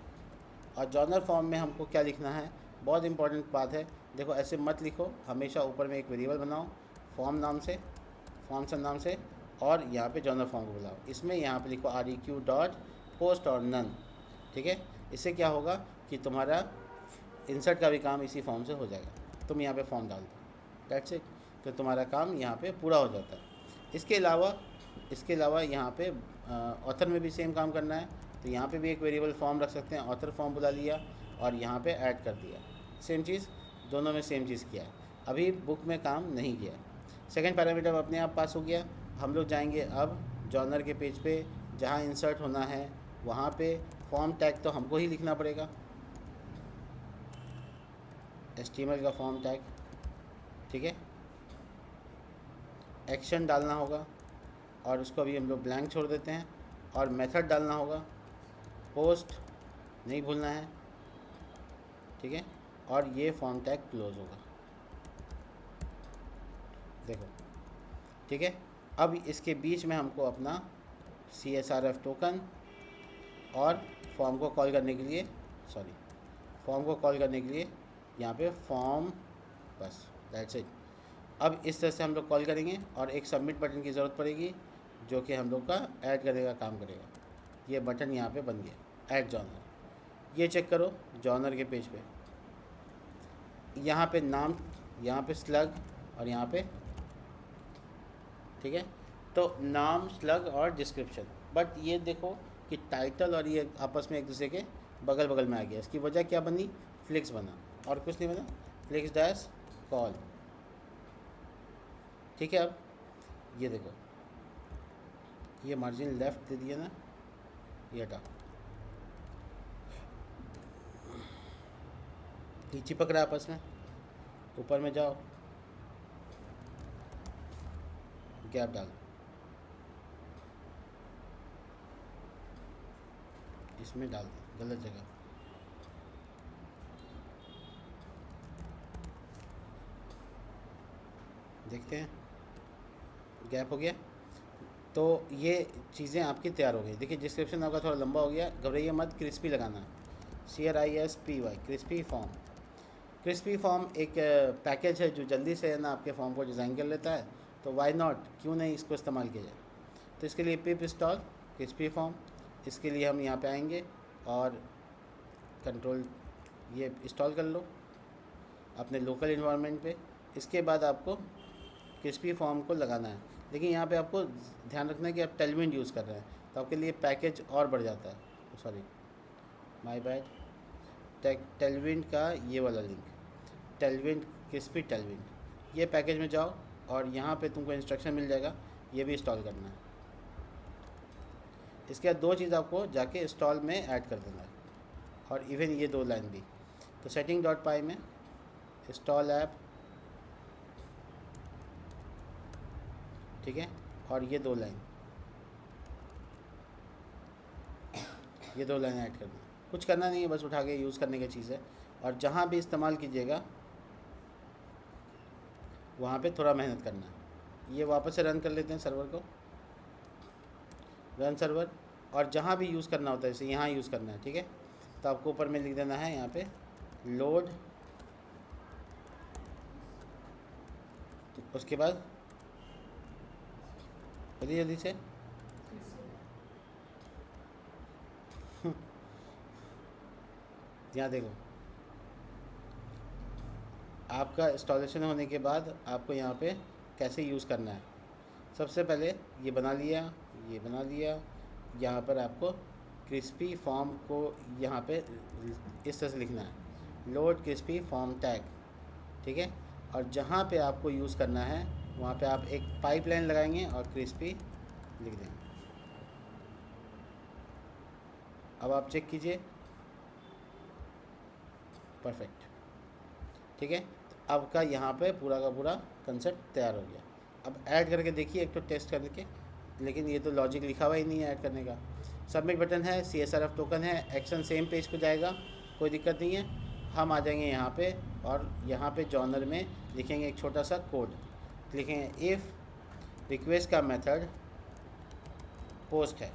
और जॉनर फॉर्म में हमको क्या लिखना है, बहुत इंपॉर्टेंट बात है। देखो ऐसे मत लिखो, हमेशा ऊपर में एक वेरिएबल बनाओ फॉर्म नाम से, और यहाँ पे जॉनर फॉर्म को बुलाओ। इसमें यहाँ पे लिखो REQ डॉट पोस्ट और नन, ठीक है। इससे क्या होगा कि तुम्हारा इंसर्ट का भी काम इसी फॉर्म से हो जाएगा। तुम यहाँ पे फॉर्म डाल दो, दैट्स इट, तो तुम्हारा काम यहाँ पे पूरा हो जाता है। इसके अलावा यहाँ पे ऑथर में भी सेम काम करना है, तो यहाँ पे भी एक वेरिएबल फॉर्म रख सकते हैं, ऑथर फॉर्म बुला लिया और यहाँ पे ऐड कर दिया। सेम चीज़, दोनों में सेम चीज़ किया है। अभी बुक में काम नहीं किया। सेकंड पैरामीटर अपने आप पास हो गया। हम लोग जाएंगे अब जॉनर के पेज पे, जहाँ इंसर्ट होना है वहाँ पे फॉर्म टैग तो हमको ही लिखना पड़ेगा, HTML का फॉर्म टैग, ठीक है। एक्शन डालना होगा और उसको अभी हम लोग ब्लैंक छोड़ देते हैं, और मेथड डालना होगा, पोस्ट नहीं भूलना है, ठीक है। और ये फॉर्म टैग क्लोज होगा, देखो, ठीक है। अब इसके बीच में हमको अपना CSRF टोकन और फॉर्म को कॉल करने के लिए यहाँ पे फॉर्म, बस दैट्स इट। अब इस तरह से हम लोग कॉल करेंगे और एक सबमिट बटन की ज़रूरत पड़ेगी जो कि हम लोग का ऐड करने का काम करेगा। ये बटन यहाँ पे बन गया, ऐड जॉनर। ये चेक करो जॉनर के पेज पे, यहाँ पे नाम, यहाँ पे स्लग और यहाँ पे, ठीक है। तो नाम, स्लग और डिस्क्रिप्शन, बट ये देखो कि टाइटल और ये आपस में एक दूसरे के बगल बगल में आ गया। इसकी वजह क्या बनी, फ्लिक्स बना और कुछ नहीं बना, फ्लिक्स डैश कॉल, ठीक है। अब ये देखो, ये मार्जिन लेफ्ट दे दिया ना, ये हटा, ये चिपक रहा है आपस में, ऊपर में जाओ, गैप डाल, इसमें डाल दो, गलत जगह, देखते हैं, गैप हो गया। तो ये चीज़ें आपकी तैयार हो गई। देखिए डिस्क्रिप्शन आपका थोड़ा लंबा हो गया, घबराइए मत, क्रिस्पी लगाना, CRISPY, crispy form. Crispy form एक पैकेज है जो जल्दी से है ना आपके फॉर्म को डिज़ाइन कर लेता है, तो वाई नॉट, क्यों नहीं इसको इस्तेमाल किया जाए। तो इसके लिए पिप इंस्टॉल क्रिस्पी फॉर्म, इसके लिए हम यहाँ पे आएंगे और कंट्रोल ये इंस्टॉल कर लो अपने लोकल इन्वायरमेंट पे। इसके बाद आपको क्रिस्पी फॉर्म को लगाना है, लेकिन यहाँ पे आपको ध्यान रखना है कि आप टेलविंड यूज़ कर रहे हैं, तो आपके लिए पैकेज और बढ़ जाता है, सॉरी माय बैड, टेलविंड का ये वाला लिंक, टेलविंड क्रिस्पी टेलविंड, ये पैकेज में जाओ और यहाँ पे तुमको इंस्ट्रक्शन मिल जाएगा, ये भी इंस्टॉल करना है। इसके बाद दो चीज़ आपको जाके इंस्टॉल में ऐड कर देना है, और इवन ये दो लाइन भी। तो setting.py में इंस्टॉल ऐप, ठीक है, और ये दो लाइन ऐड करना, कुछ करना नहीं है, बस उठा के यूज़ करने की चीज़ है। और जहाँ भी इस्तेमाल कीजिएगा वहाँ पे थोड़ा मेहनत करना है। ये वापस से रन कर लेते हैं सर्वर को, रन सर्वर, और जहाँ भी यूज़ करना होता है, जैसे यहाँ यूज़ करना है, ठीक है। तो आपको ऊपर में लिख देना है यहाँ पे लोड, उसके बाद जल्दी जल्दी से यहाँ देखो, आपका इंस्टॉलेशन होने के बाद आपको यहाँ पे कैसे यूज़ करना है। सबसे पहले ये बना लिया, यहाँ पर आपको क्रिस्पी फॉर्म को यहाँ पे इस तरह से लिखना है, लोड क्रिस्पी फॉर्म टैग, ठीक है। और जहाँ पे आपको यूज़ करना है वहाँ पे आप एक पाइपलाइन लगाएंगे और क्रिस्पी लिख देंगे। अब आप चेक कीजिए, परफेक्ट, ठीक है। अब का यहाँ पे पूरा का पूरा कंसेप्ट तैयार हो गया। अब ऐड करके देखिए एक तो टेस्ट करके, लेकिन ये तो लॉजिक लिखा हुआ ही नहीं है ऐड करने का। सबमिट बटन है, CSRF टोकन है, एक्शन सेम पेज को जाएगा, कोई दिक्कत नहीं है। हम आ जाएंगे यहाँ पे और यहाँ पे जॉनर में लिखेंगे एक छोटा सा कोड, लिखेंगे इफ़ रिक्वेस्ट का मेथड पोस्ट है,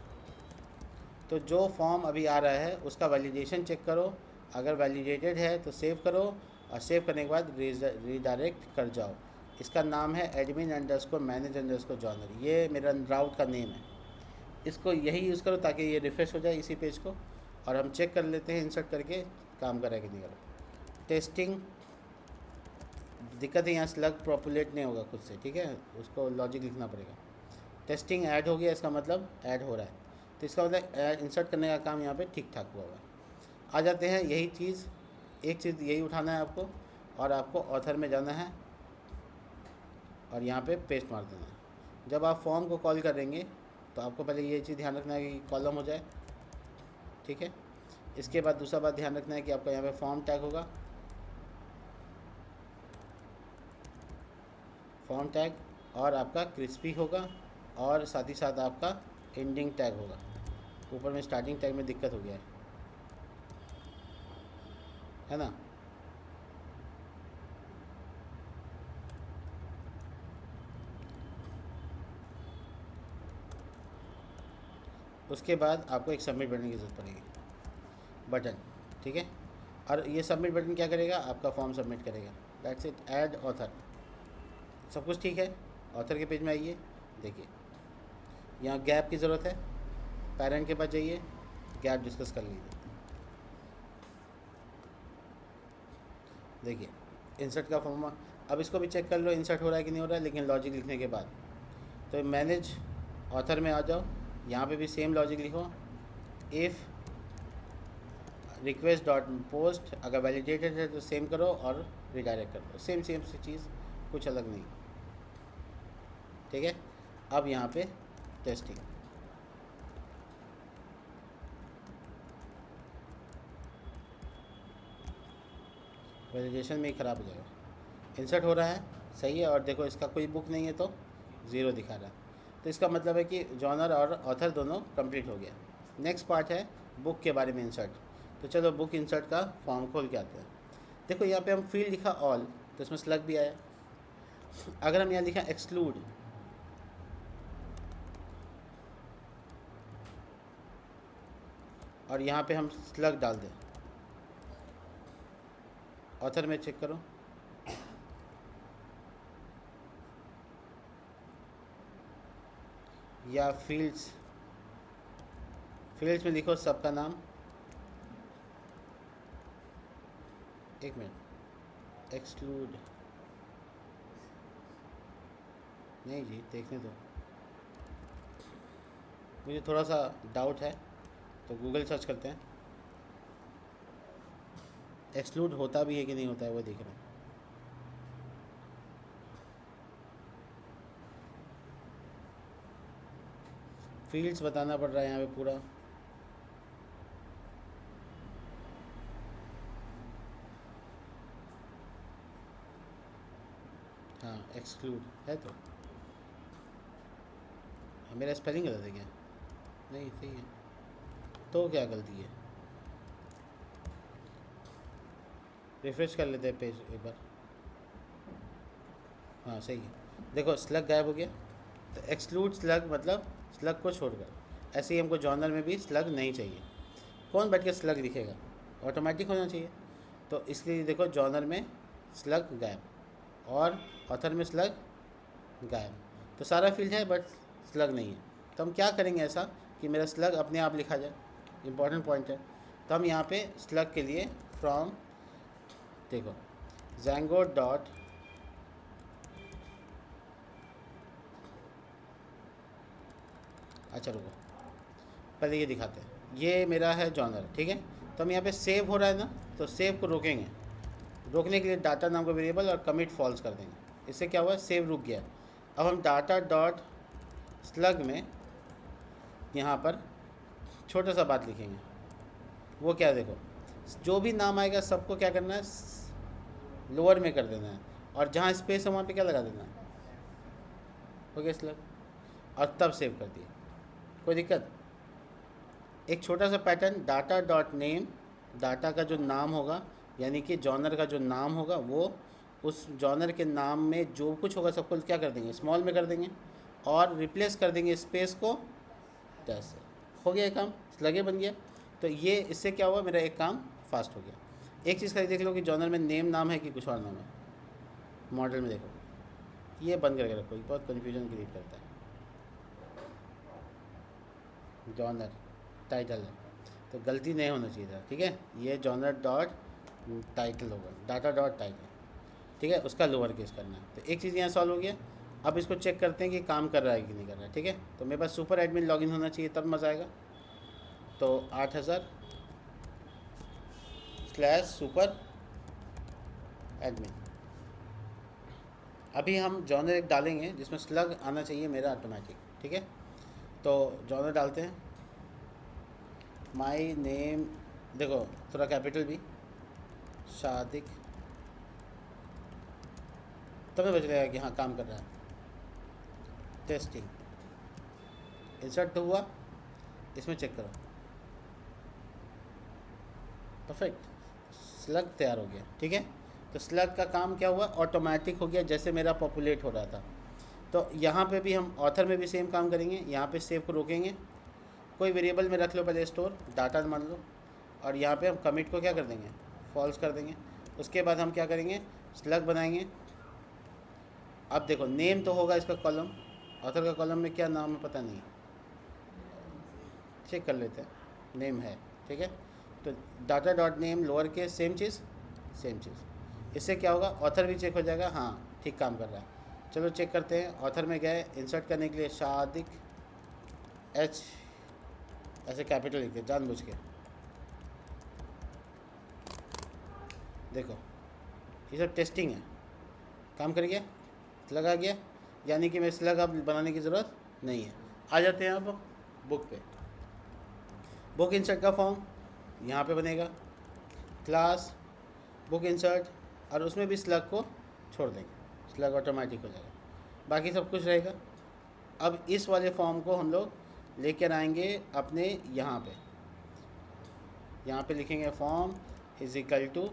तो जो फॉर्म अभी आ रहा है उसका वैलिडेशन चेक करो, अगर वैलिडेटेड है तो सेव करो, और सेव करने के बाद रीडायरेक्ट कर जाओ। इसका नाम है admin underscore manage underscore genre, ये मेरा राउट का नेम है। इसको यही यूज़ करो ताकि ये रिफ़्रेश हो जाए इसी पेज को, और हम चेक कर लेते हैं इंसर्ट करके काम करा कि नहीं करा। टेस्टिंग, दिक्कत है यहाँ स्लग पॉपुलेट नहीं होगा खुद से, ठीक है, उसको लॉजिक लिखना पड़ेगा। टेस्टिंग ऐड हो गया, इसका मतलब ऐड हो रहा है, तो इसका मतलब इंसर्ट करने का काम यहाँ पे ठीक ठाक हुआ है। आ जाते हैं यही चीज़, एक चीज़ यही उठाना है आपको, और आपको ऑथर में जाना है और यहाँ पे पेस्ट मार देना है। जब आप फॉर्म को कॉल करेंगे तो आपको पहले ये चीज़ ध्यान रखना है कि कॉलम हो जाए, ठीक है। इसके बाद दूसरा बात ध्यान रखना है कि आपका यहाँ पे फॉर्म टैग होगा, फॉर्म टैग, और आपका क्रिस्पी होगा, और साथ ही साथ आपका एंडिंग टैग होगा। ऊपर में स्टार्टिंग टैग में दिक्कत हो गया है ना। उसके बाद आपको एक सबमिट बटन की ज़रूरत पड़ेगी, बटन, ठीक है। और ये सबमिट बटन क्या करेगा, आपका फॉर्म सबमिट करेगा, दैट्स इट। ऐड ऑथर, सब कुछ ठीक है। ऑथर के पेज में आइए, देखिए यहाँ गैप की ज़रूरत है, पेरेंट के पास जाइए, गैप डिस्कस कर लीजिए। देखिए इंसर्ट का फॉर्म, अब इसको भी चेक कर लो इंसर्ट हो रहा है कि नहीं हो रहा है, लेकिन लॉजिक लिखने के बाद। तो मैनेज ऑथर में आ जाओ, यहाँ पे भी सेम लॉजिक लिखो, इफ़ रिक्वेस्ट डॉट पोस्ट, अगर वैलिडेटेड है तो सेम करो और रिडायरेक्ट कर दो, सेम सी चीज़, कुछ अलग नहीं, ठीक है। अब यहाँ पे टेस्टिंग, वैलिडेशन में ही ख़राब हो जाएगा। इंसर्ट हो रहा है, सही है, और देखो इसका कोई बुक नहीं है तो 0 दिखा रहा है, तो इसका मतलब है कि जॉनर और ऑथर दोनों कंप्लीट हो गया। नेक्स्ट पार्ट है बुक के बारे में इंसर्ट। तो चलो बुक इंसर्ट का फॉर्म खोल के आते हैं। देखो यहाँ पे हम फील्ड लिखा ऑल, तो इसमें स्लग भी आया। अगर हम यहाँ लिखा एक्सक्लूड, और यहाँ पे हम स्लग डाल दें, ऑथर में चेक करो, या फील्ड्स में लिखो सबका नाम, एक मिनट, एक्सक्लूड नहीं जी, देखने दो, मुझे थोड़ा सा डाउट है, तो गूगल सर्च करते हैं, एक्सक्लूड होता भी है कि नहीं होता है वो देख रहे हैं। फील्ड्स बताना पड़ रहा है यहाँ पे पूरा, हाँ एक्सक्लूड है, तो मेरा स्पेलिंग गलत है क्या, नहीं सही है, तो क्या गलती है, रिफ्रेश कर लेते हैं पेज एक बार, हाँ सही है। देखो स्लग गायब हो गया, तो एक्सक्लूड स्लग मतलब स्लग को छोड़कर, ऐसे ही हमको जॉनर में भी स्लग नहीं चाहिए। कौन बैठ के स्लग लिखेगा, ऑटोमेटिक होना चाहिए, तो इसलिए देखो जॉनर में स्लग गायब और ऑथर में स्लग गायब, तो सारा फील्ड है बट स्लग नहीं है। तो हम क्या करेंगे ऐसा कि मेरा स्लग अपने आप लिखा जाए, इंपॉर्टेंट पॉइंट है। तो हम यहाँ पे स्लग के लिए फ्रॉम, देखो Django डॉट, अच्छा रुको पहले ये दिखाते हैं, ये मेरा है जॉनर, ठीक है। तो हम यहाँ पे सेव हो रहा है ना, तो सेव को रोकेंगे, रोकने के लिए डाटा नाम का वेरिएबल और कमिट फॉल्स कर देंगे, इससे क्या हुआ, सेव रुक गया। अब हम डाटा डॉट स्लग में यहाँ पर छोटा सा बात लिखेंगे, वो क्या, देखो जो भी नाम आएगा सबको क्या करना है, लोअर में कर देना है, और जहाँ स्पेस है वहाँ पे क्या लगा देना है, हो गया स्लग, और तब सेव कर दिया, कोई दिक्कत। एक छोटा सा pattern, data dot name, data का जो नाम होगा यानी कि जॉनर का जो नाम होगा वो उस जॉनर के नाम में जो कुछ होगा सबको क्या कर देंगे, स्मॉल में कर देंगे, और रिप्लेस कर देंगे स्पेस को डैश से, हो गया काम, स्लगे बन गया। तो ये इससे क्या हुआ, मेरा एक काम फास्ट हो गया। एक चीज़ का देख लो कि जॉनर में नेम नाम है कि कुछ और नाम है, मॉडल में देखो ये बंद करके रखो, ये बहुत कन्फ्यूजन क्रिएट करता है। जॉनर टाइटल है तो गलती नहीं होना चाहिए था, ठीक है। ये जॉनर डॉट टाइटल होगा, डाटा डॉट टाइटल, ठीक है, उसका लोअर केस करना है। तो एक चीज़ यहाँ सॉल्व हो गया। अब इसको चेक करते हैं कि काम कर रहा है कि नहीं कर रहा है, ठीक है। तो मेरे पास सुपर एडमिन लॉगिन होना चाहिए, तब मज़ा आएगा। तो 8000/सुपर एडमिन। अभी हम जॉनर एक डालेंगे जिसमें स्लग आना चाहिए मेरा ऑटोमेटिक, ठीक है। तो जॉनर डालते हैं, माई नेम, देखो थोड़ा कैपिटल भी, शादिक, तब बच रहेगा कि हाँ काम कर रहा है। टेस्टिंग, इंसर्ट तो हुआ, इसमें चेक करो, परफेक्ट, स्लग तैयार हो गया, ठीक है। तो स्लग का काम क्या हुआ, ऑटोमेटिक हो गया जैसे मेरा पॉपुलेट हो रहा था। तो यहाँ पे भी हम ऑथर में भी सेम काम करेंगे। यहाँ पे सेव को रोकेंगे, कोई वेरिएबल में रख लो पहले, स्टोर डाटा मान लो, और यहाँ पे हम कमिट को क्या कर देंगे, फॉल्स कर देंगे। उसके बाद हम क्या करेंगे, स्लग बनाएंगे। अब देखो नेम तो होगा इसका कॉलम, ऑथर का कॉलम में क्या नाम है पता नहीं, चेक कर लेते हैं, नेम है, ठीक है। तो डाटा डॉट नेम लोअर के, सेम चीज़ सेम चीज़। इससे क्या होगा, ऑथर भी चेक हो जाएगा, हाँ ठीक काम कर रहा है। चलो चेक करते हैं। ऑथर में गए, इंसर्ट करने के लिए शादिक, एच ऐसे कैपिटल लिख दिया जानबूझ के, देखो ये सब टेस्टिंग है, काम कर गया, स्लग आ गया, यानी कि मैं स्लग अब बनाने की ज़रूरत नहीं है। आ जाते हैं अब बुक पे। बुक इंसर्ट का फॉर्म यहाँ पे बनेगा, क्लास बुक इंसर्ट, और उसमें भी स्लग को छोड़ देंगे, स्लग ऑटोमेटिक हो जाएगा, बाकी सब कुछ रहेगा। अब इस वाले फॉर्म को हम लोग लेकर आएंगे अपने यहाँ पे लिखेंगे फॉर्म इज इक्वल टू,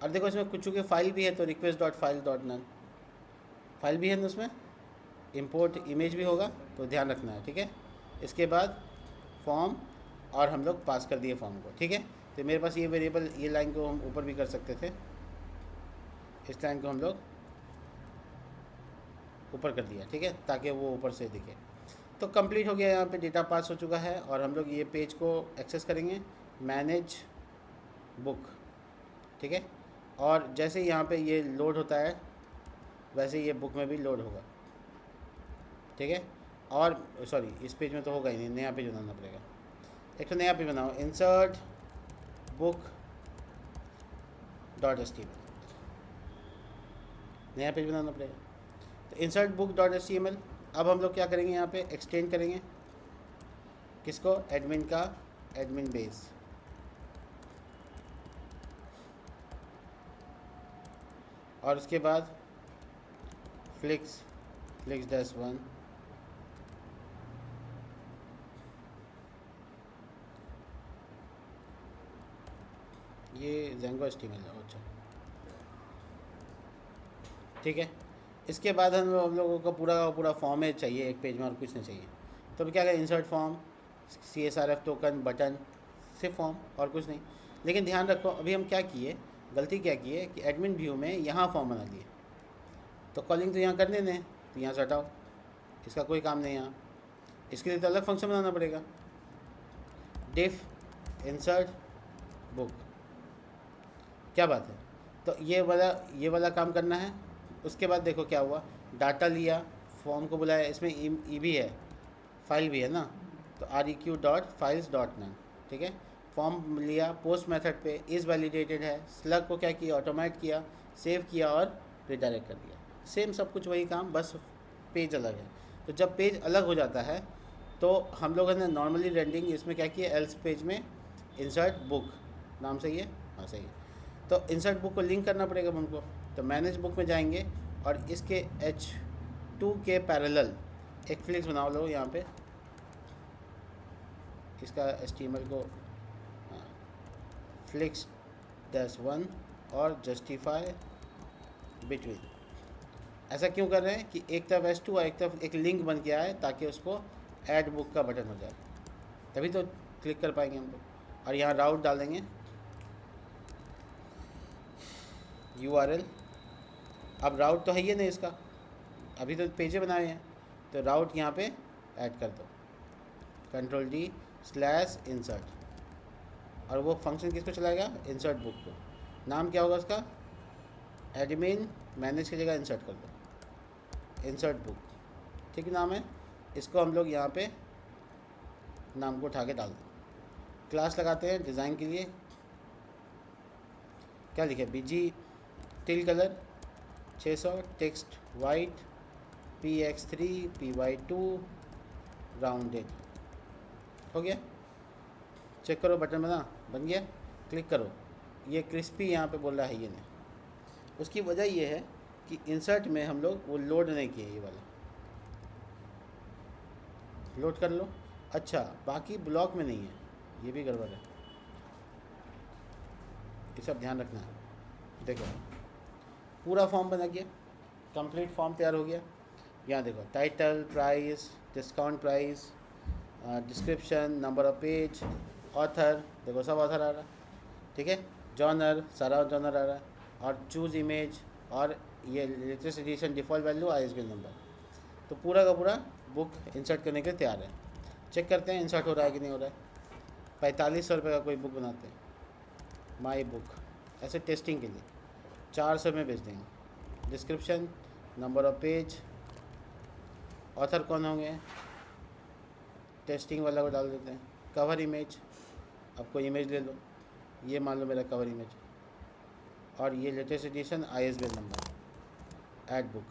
और देखो इसमें कुछ चूँकि फाइल भी है तो request dot file dot none, file भी है ना उसमें, इंपोर्ट इमेज भी होगा, तो ध्यान रखना है, ठीक है। इसके बाद फॉर्म, और हम लोग पास कर दिए फॉर्म को, ठीक है। तो मेरे पास ये वेरिएबल, ये लाइन को हम ऊपर भी कर सकते थे, इस लाइन को हम लोग ऊपर कर दिया, ठीक है, ताकि वो ऊपर से दिखे। तो कंप्लीट हो गया, यहाँ पे डेटा पास हो चुका है, और हम लोग ये पेज को एक्सेस करेंगे, मैनेज बुक, ठीक है। और जैसे यहाँ पे ये लोड होता है वैसे ये बुक में भी लोड होगा, ठीक है। और सॉरी, इस पेज में तो होगा ही नहीं, नया पेज बनाना पड़ेगा। एक तो नया पेज बनाओ, insert book dot H T M L, नया पेज बनाना पड़ेगा। तो insert book dot H T M L. अब हम लोग क्या करेंगे, यहाँ पे एक्सटेंड करेंगे किसको, एडमिन का एडमिन बेस, और उसके बाद फ्लिक्स डैश 1, ये जेंगो एचटीएमएल है, अच्छा ठीक है। इसके बाद हम लोगों को पूरा फॉर्म चाहिए एक पेज में, और कुछ नहीं चाहिए। तो अब क्या करें, insert form, CSRF token, button, सिर्फ फॉर्म और कुछ नहीं। लेकिन ध्यान रखो, अभी हम क्या किए, गलती क्या की है कि एडमिन व्यू में यहाँ फॉर्म बना लिए, तो कॉलिंग तो यहाँ करने दें, तो यहाँ से हटाओ, इसका कोई काम नहीं यहाँ, इसके लिए तो अलग फंक्शन बनाना पड़ेगा, डिफ इंसर्ट बुक, क्या बात है। तो ये वाला काम करना है। उसके बाद देखो क्या हुआ, डाटा लिया, फॉर्म को बुलाया, इसमें ई भी है, फाइल भी है ना, तो req.files.none, ठीक है। फॉर्म लिया, पोस्ट मेथड पे इज़ वैलिडेटेड है, स्लग को क्या किया, ऑटोमेट किया, सेव किया और रिडायरेक्ट कर दिया, सेम सब कुछ वही काम, बस पेज अलग है। तो जब पेज अलग हो जाता है तो हम लोगों ने नॉर्मली रेंडिंग इसमें क्या किया, एल्स पेज में इंसर्ट बुक नाम सही है, हाँ सही है। तो इंसर्ट बुक को लिंक करना पड़ेगा हमको, तो मैनेज बुक में जाएंगे और इसके H2 के पैरेलल एक फ्लिक्स बनाओ लो यहाँ पे, इसका HTML को फ्लिक्स -1 और जस्टिफाई बिटवीन। ऐसा क्यों कर रहे हैं कि एक तरफ H2 और एक तरफ एक लिंक बन के आए, ताकि उसको ऐड बुक का बटन हो जाए, तभी तो क्लिक कर पाएंगे हम लोग। और यहाँ राउट डाल देंगे, URL, अब राउट तो है ही नहीं इसका, अभी तो पेजें बनाए हैं, तो राउट यहाँ पे ऐड कर दो, Ctrl+D/insert, और वो फंक्शन किसको चलाएगा, इंसर्ट बुक को। नाम क्या होगा उसका, एडमिन मैनेज की जगह इंसर्ट कर दो, इंसर्ट बुक, ठीक नाम है। इसको हम लोग यहाँ पे नाम को उठा के डाल दो। क्लास लगाते हैं डिज़ाइन के लिए, क्या लिखे, BG till colour 600, text white, PX3 PY2 rounded, हो गया। चेक करो, बटन बन गया, क्लिक करो। ये क्रिस्पी यहाँ पे बोल रहा है ये नहीं, उसकी वजह ये है कि इंसर्ट में हम लोग वो लोड नहीं किए, ये वाला लोड कर लो। अच्छा, बाकी ब्लॉक में नहीं है, ये भी गड़बड़ है, ये सब ध्यान रखना है। देखो पूरा फॉर्म बना गया, कंप्लीट फॉर्म तैयार हो गया। यहाँ देखो title, price, discount price, description, number of page, author, देखो सब ऑथर आ रहा है, ठीक है। जॉनर, सारा जॉनर आ रहा है, और चूज़ इमेज, और ये latest edition, default value, ISBN number. तो पूरा का पूरा बुक इंसर्ट करने के लिए तैयार है। चेक करते हैं इंसर्ट हो रहा है कि नहीं हो रहा है। 4500 रुपये का कोई बुक बनाते हैं, माई बुक, ऐसे टेस्टिंग के लिए 400 में बेच देंगे। Description, number of page, author कौन होंगे, टेस्टिंग वाला को डाल देते हैं। कवर इमेज, अब कोई इमेज ले लो, ये मान लो मेरा कवर इमेज, और ये latest edition, ISBN number, add book,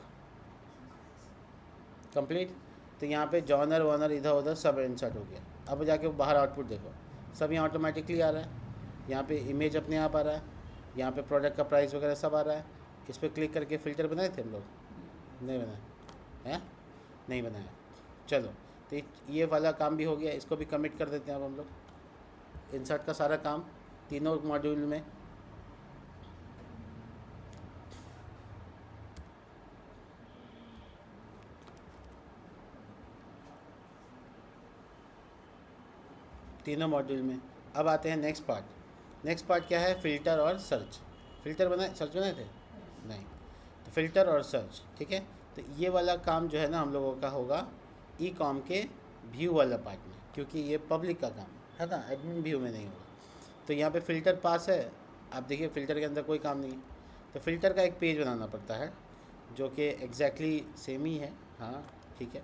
complete. तो यहाँ पे जॉनर वॉनर इधर उधर सब इंसर्ट हो गया। अब जाके बाहर आउटपुट देखो, सब यहाँ ऑटोमेटिकली आ रहा है। यहाँ पे इमेज अपने आप आ रहा है, यहाँ पे प्रोडक्ट का प्राइस वगैरह सब आ रहा है। इस पर क्लिक करके फ़िल्टर बनाए थे हम लोग, नहीं बनाए हैं, नहीं बनाया। चलो, तो ये वाला काम भी हो गया, इसको भी कमिट कर देते हैं अब हम लोग। इंसर्ट का सारा काम तीनों मॉड्यूल में। तीनों मॉड्यूल में। अब आते हैं नेक्स्ट पार्ट। नेक्स्ट पार्ट क्या है, फ़िल्टर और सर्च। फ़िल्टर बनाए, सर्च बनाए थे नहीं, तो फ़िल्टर और सर्च, ठीक है। तो ये वाला काम जो है ना हम लोगों का होगा ई-कॉम के व्यू वाला पार्ट में, क्योंकि ये पब्लिक का काम है ना, एडमिन व्यू में नहीं होगा। तो यहाँ पे फ़िल्टर पास है, आप देखिए फ़िल्टर के अंदर कोई काम नहीं है। तो फ़िल्टर का एक पेज बनाना पड़ता है जो कि एग्जैक्टली सेम ही है, हाँ ठीक है।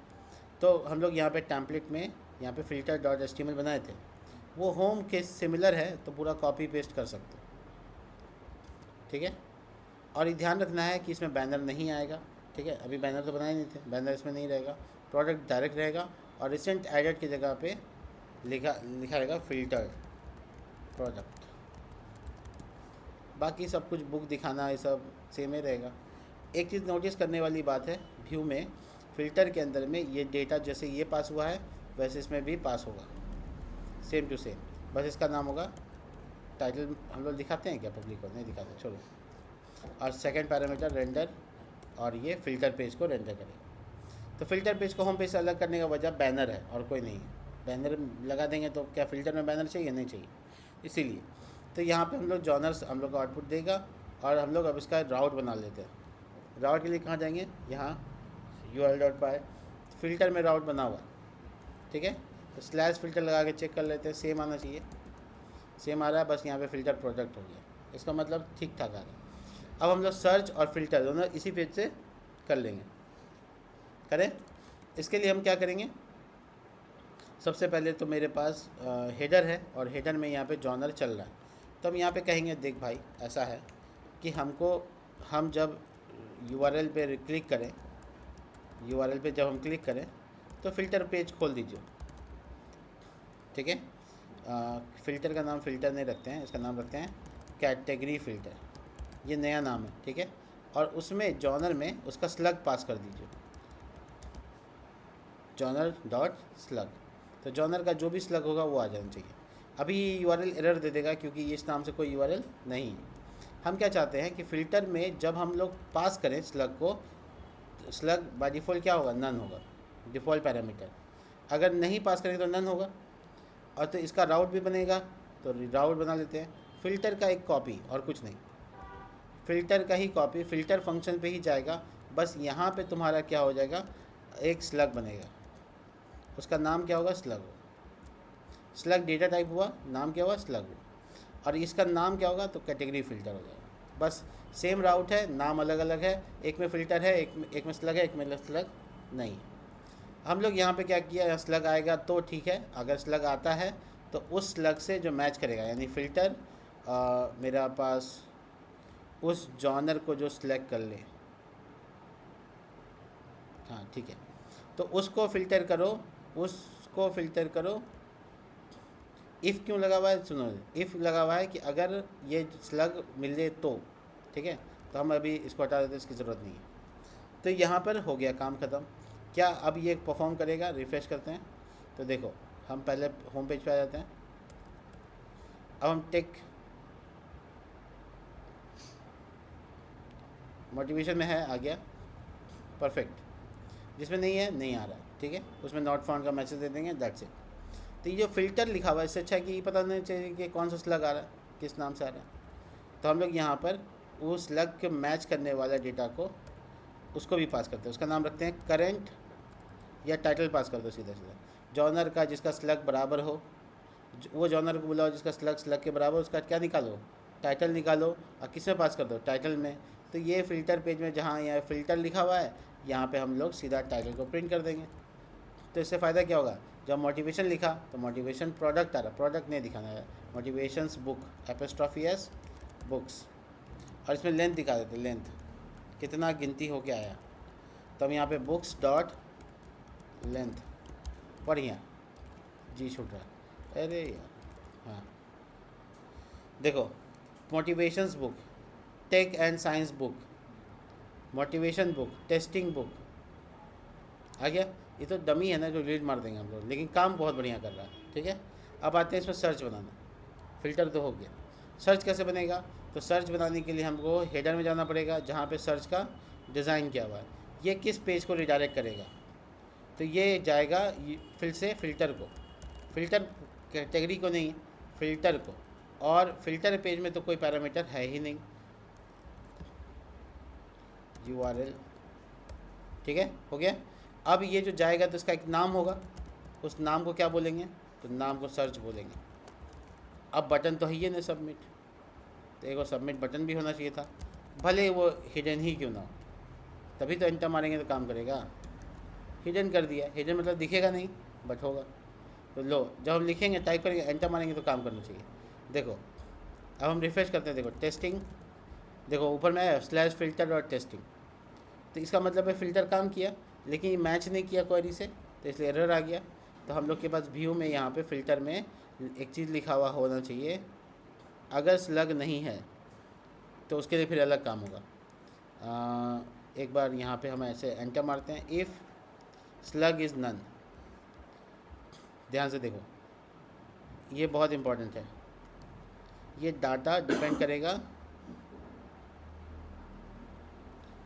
तो हम लोग यहाँ पे टेम्पलेट में यहाँ पे filter.html बनाए थे, वो होम के सिमिलर है, तो पूरा कॉपी पेस्ट कर सकते हो, ठीक है। और ये ध्यान रखना है कि इसमें बैनर नहीं आएगा, ठीक है। अभी बैनर तो बनाए नहीं थे, बैनर इसमें नहीं रहेगा, प्रोडक्ट डायरेक्ट रहेगा, और रिसेंट एडेड की जगह पे लिखा रहेगा फ़िल्टर प्रोडक्ट। बाकी सब कुछ बुक दिखाना ये सब सेम ही रहेगा। एक चीज़ नोटिस करने वाली बात है, व्यू में फ़िल्टर के अंदर में ये डेटा जैसे ये पास हुआ है वैसे इसमें भी पास होगा, सेम टू सेम। बस इसका नाम होगा टाइटल, हम लोग दिखाते हैं क्या पब्लिक को, नहीं दिखाते, छोड़ो। और सेकंड पैरामीटर रेंडर, और ये फ़िल्टर पेज को रेंडर करेगा। तो फ़िल्टर पेज को होम पेज से अलग करने का वजह बैनर है और कोई नहीं है। बैनर लगा देंगे तो क्या फ़िल्टर में बैनर चाहिए, नहीं चाहिए, इसीलिए। तो यहाँ पे हम लोग जॉनर्स हम लोग का आउटपुट देगा, और हम लोग अब इसका राउट बना लेते हैं। राउट के लिए कहाँ जाएंगे, यहाँ url.py, फ़िल्टर में राउट बना हुआ, ठीक है। तो स्लैश फ़िल्टर लगा के चेक कर लेते हैं, सेम आना चाहिए, सेम आ रहा है, बस यहाँ पे फ़िल्टर प्रोडक्ट हो गया, इसका मतलब ठीक ठाक आ रहा है। अब हम लोग सर्च और फ़िल्टर दोनों इसी पेज से कर लेंगे। करें, इसके लिए हम क्या करेंगे, सबसे पहले तो मेरे पास हेडर है, और हेडर में यहाँ पे जॉनर चल रहा है। तो हम यहाँ पे कहेंगे, देख भाई ऐसा है कि हम जब URL पे क्लिक करें, URL पे जब हम क्लिक करें तो फ़िल्टर पेज खोल दीजिए, ठीक है। फ़िल्टर का नाम फ़िल्टर नहीं रखते हैं, इसका नाम रखते हैं कैटेगरी फ़िल्टर, ये नया नाम है, ठीक है। और उसमें जॉनर में उसका स्लग पास कर दीजिए, जॉनर.slug। तो जॉनर का जो भी स्लग होगा वो आ जाना चाहिए। अभी URL एरर दे देगा क्योंकि ये इस नाम से कोई URL नहीं है। हम क्या चाहते हैं कि फ़िल्टर में जब हम लोग पास करें स्लग को, स्लग बाय डिफ़ॉल्ट क्या होगा, नन होगा, डिफ़ॉल्ट पैरामीटर। अगर नहीं पास करेंगे तो नन होगा। और तो इसका राउट भी बनेगा, तो राउट बना लेते हैं। फ़िल्टर का एक कॉपी और कुछ नहीं, फ़िल्टर का ही कॉपी फ़िल्टर फंक्शन पे ही जाएगा। बस यहाँ पे तुम्हारा क्या हो जाएगा, एक स्लग बनेगा, उसका नाम क्या होगा, स्लग होगा। स्लग डेटा टाइप हुआ, नाम क्या हुआ, स्लग हुआ। और इसका नाम क्या होगा, तो कैटेगरी फ़िल्टर हो जाएगा। बस सेम राउट है, नाम अलग अलग है, एक में फ़िल्टर है, एक में स्लग है, एक में स्लग नहीं है। हम लोग यहाँ पे क्या किया, स्लग आएगा तो ठीक है, अगर स्लग आता है तो उस स्लग से जो मैच करेगा, यानी फ़िल्टर मेरा पास उस जॉनर को जो सिलेक्ट कर ले, हाँ ठीक है, तो उसको फ़िल्टर करो, उसको फ़िल्टर करो। इफ़ क्यों लगा हुआ है, सुनो, इफ़ लगा हुआ है कि अगर ये स्लग मिले तो, ठीक है, तो हम अभी इसको हटा देते हैं, इसकी ज़रूरत नहीं है। तो यहाँ पर हो गया काम ख़त्म। क्या अब ये परफॉर्म करेगा, रिफ़्रेश करते हैं तो देखो, हम पहले होम पेज पे आ जाते हैं। अब हम टेक मोटिवेशन में है, आ गया परफेक्ट, जिसमें नहीं है नहीं आ रहा, ठीक है, उसमें नॉट फाउंड का मैसेज दे देंगे, दैट्स इट। तो ये जो फ़िल्टर लिखा हुआ है, इससे अच्छा है कि ये पता नहीं चाहिए कि कौन सा स्लग आ रहा है, किस नाम से आ रहा है। तो हम लोग यहाँ पर उस स्लग के मैच करने वाला डेटा को, उसको भी पास करते हैं, उसका नाम रखते हैं करेंट, या टाइटल पास कर दो सीधा सीधा, जॉनर का जिसका स्लग बराबर हो, वो जॉनर को बुलाओ जिसका स्लग स्लग के बराबर, उसका क्या निकालो, टाइटल निकालो, और किस में पास कर दो, टाइटल में। तो ये फ़िल्टर पेज में जहाँ यहाँ फ़िल्टर लिखा हुआ है, यहाँ पे हम लोग सीधा टाइटल को प्रिंट कर देंगे। तो इससे फ़ायदा क्या होगा, जब मोटिवेशन लिखा तो मोटिवेशन प्रोडक्ट आ रहा, प्रोडक्ट नहीं दिखाना है, motivations book apostrophe S books, और इसमें लेंथ दिखा देते, लेंथ कितना गिनती हो के आया। तो हम यहाँ पे बुक्स डॉट लेंथ, बढ़िया, जी छूट रहा है, अरे यार, हाँ देखो, motivations book, tech and science book, motivation book, testing book आ गया। ये तो डमी है ना, जो रीड मार देंगे हम लोग, लेकिन काम बहुत बढ़िया कर रहा है, ठीक है। अब आते हैं इसमें सर्च बनाना, फ़िल्टर तो हो गया, सर्च कैसे बनेगा। तो सर्च बनाने के लिए हमको हेडर में जाना पड़ेगा, जहाँ पे सर्च का डिज़ाइन किया हुआ है, ये किस पेज को रिडायरेक्ट करेगा, तो ये जाएगा फिर से फ़िल्टर को, फ़िल्टर कैटेगरी को नहीं, फ़िल्टर को। और फ़िल्टर पेज में तो कोई पैरामीटर है ही नहीं, URL, ठीक है, हो गया। अब ये जो जाएगा तो इसका एक नाम होगा, उस नाम को क्या बोलेंगे, तो नाम को सर्च बोलेंगे। अब बटन तो है ही नहीं सबमिट, तो एक सबमिट बटन भी होना चाहिए था, भले वो हिडन ही क्यों ना हो, तभी तो एंटर मारेंगे तो काम करेगा। हिडन कर दिया, हिडन मतलब दिखेगा नहीं, बट होगा। तो लो, जब हम लिखेंगे, टाइप करेंगे, एंटर मारेंगे तो काम करना चाहिए। देखो अब हम रिफ्रेश करते हैं, देखो टेस्टिंग, देखो ऊपर में है स्लैश फ़िल्टर और टेस्टिंग, तो इसका मतलब है फ़िल्टर काम किया, लेकिन ये मैच नहीं किया क्वेरी से, तो इसलिए एरर आ गया। तो हम लोग के पास व्यू में यहाँ पे फ़िल्टर में एक चीज़ लिखा हुआ होना चाहिए, अगर स्लग नहीं है तो उसके लिए फिर अलग काम होगा। एक बार यहाँ पे हम ऐसे एंटर मारते हैं, इफ़ स्लग इज़ नन, ध्यान से देखो, ये बहुत इम्पोर्टेंट है, ये डाटा डिपेंड करेगा,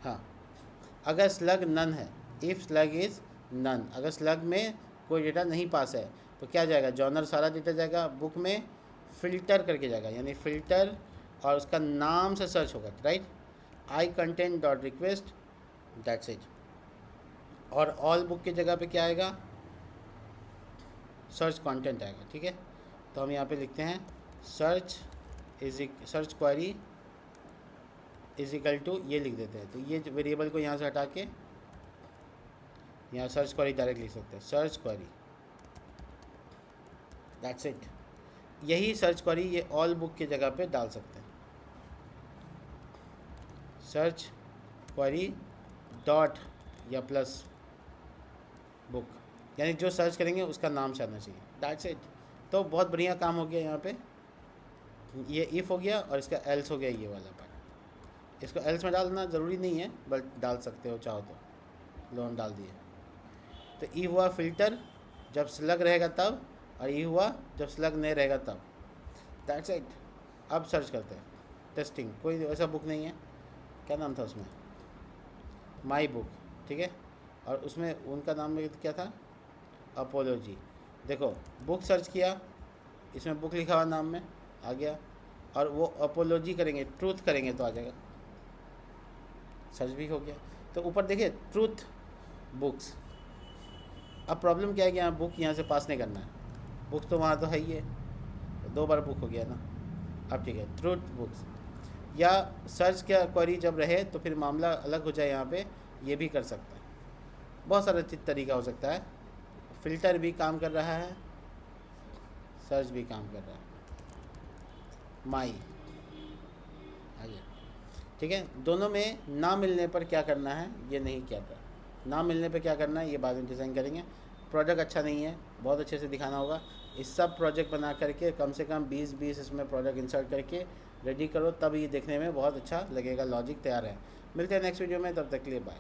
हाँ, अगर स्लग नन है, इफ़ स्लग इज़ नन, अगर स्लग में कोई डेटा नहीं पास है तो क्या जाएगा, जॉनर सारा डेटा जाएगा, बुक में फ़िल्टर करके जाएगा, यानी फ़िल्टर और उसका नाम से सर्च होगा, right, I content dot request, that's it. और ऑल बुक की जगह पे क्या आएगा, सर्च कंटेंट आएगा, ठीक है। तो हम यहाँ पे लिखते हैं search query is equal to, ये लिख देते हैं, तो ये वेरिएबल को यहाँ से हटा के यहाँ सर्च क्वेरी डायरेक्ट लिख सकते हैं, सर्च क्वेरी, दैट्स इट। यही सर्च क्वेरी ये ऑल बुक की जगह पे डाल सकते हैं, सर्च क्वेरी डॉट या प्लस बुक, यानी जो सर्च करेंगे उसका नाम से आना चाहिए, दैट्स इट। तो बहुत बढ़िया काम हो गया यहाँ पे, ये इफ़ हो गया और इसका एल्स हो गया, ये वाला पार्ट। इसको एल्स में डालना ज़रूरी नहीं है, बट डाल सकते हो चाहो तो, लोन डाल दिए। तो ई हुआ फ़िल्टर जब स्लग रहेगा तब, और ई हुआ जब स्लग नहीं रहेगा तब, दैट्स इट। अब सर्च करते हैं, टेस्टिंग, कोई ऐसा बुक नहीं है, क्या नाम था उसमें, माई बुक, ठीक है, और उसमें उनका नाम में क्या था, अपोलॉजी। देखो बुक सर्च किया, इसमें बुक लिखा हुआ नाम में आ गया, और वो अपोलॉजी करेंगे, ट्रूथ करेंगे तो आ जाएगा, सर्च भी हो गया। तो ऊपर देखिए ट्रूथ बुक्स। अब प्रॉब्लम क्या है कि यहाँ बुक यहाँ से पास नहीं करना है, बुक तो वहाँ तो है ही है, तो 2 बार बुक हो गया ना। अब ठीक है, ट्रूथ बुक्स या सर्च क्या क्वेरी जब रहे तो फिर मामला अलग हो जाए, यहाँ पे ये भी कर सकता है। बहुत सारा तरीका हो सकता है। फ़िल्टर भी काम कर रहा है, सर्च भी काम कर रहा है। माई आ गया, ठीक है। दोनों में ना मिलने पर क्या करना है ये नहीं किया था। ना मिलने पर क्या करना है ये बाद में डिज़ाइन करेंगे। प्रोडक्ट अच्छा नहीं है, बहुत अच्छे से दिखाना होगा। इस सब प्रोजेक्ट बना करके कम से कम 20 इसमें प्रोडक्ट इंसर्ट करके रेडी करो, तब ये देखने में बहुत अच्छा लगेगा। लॉजिक तैयार है। मिलते हैं नेक्स्ट वीडियो में, तब तक के लिए बाय।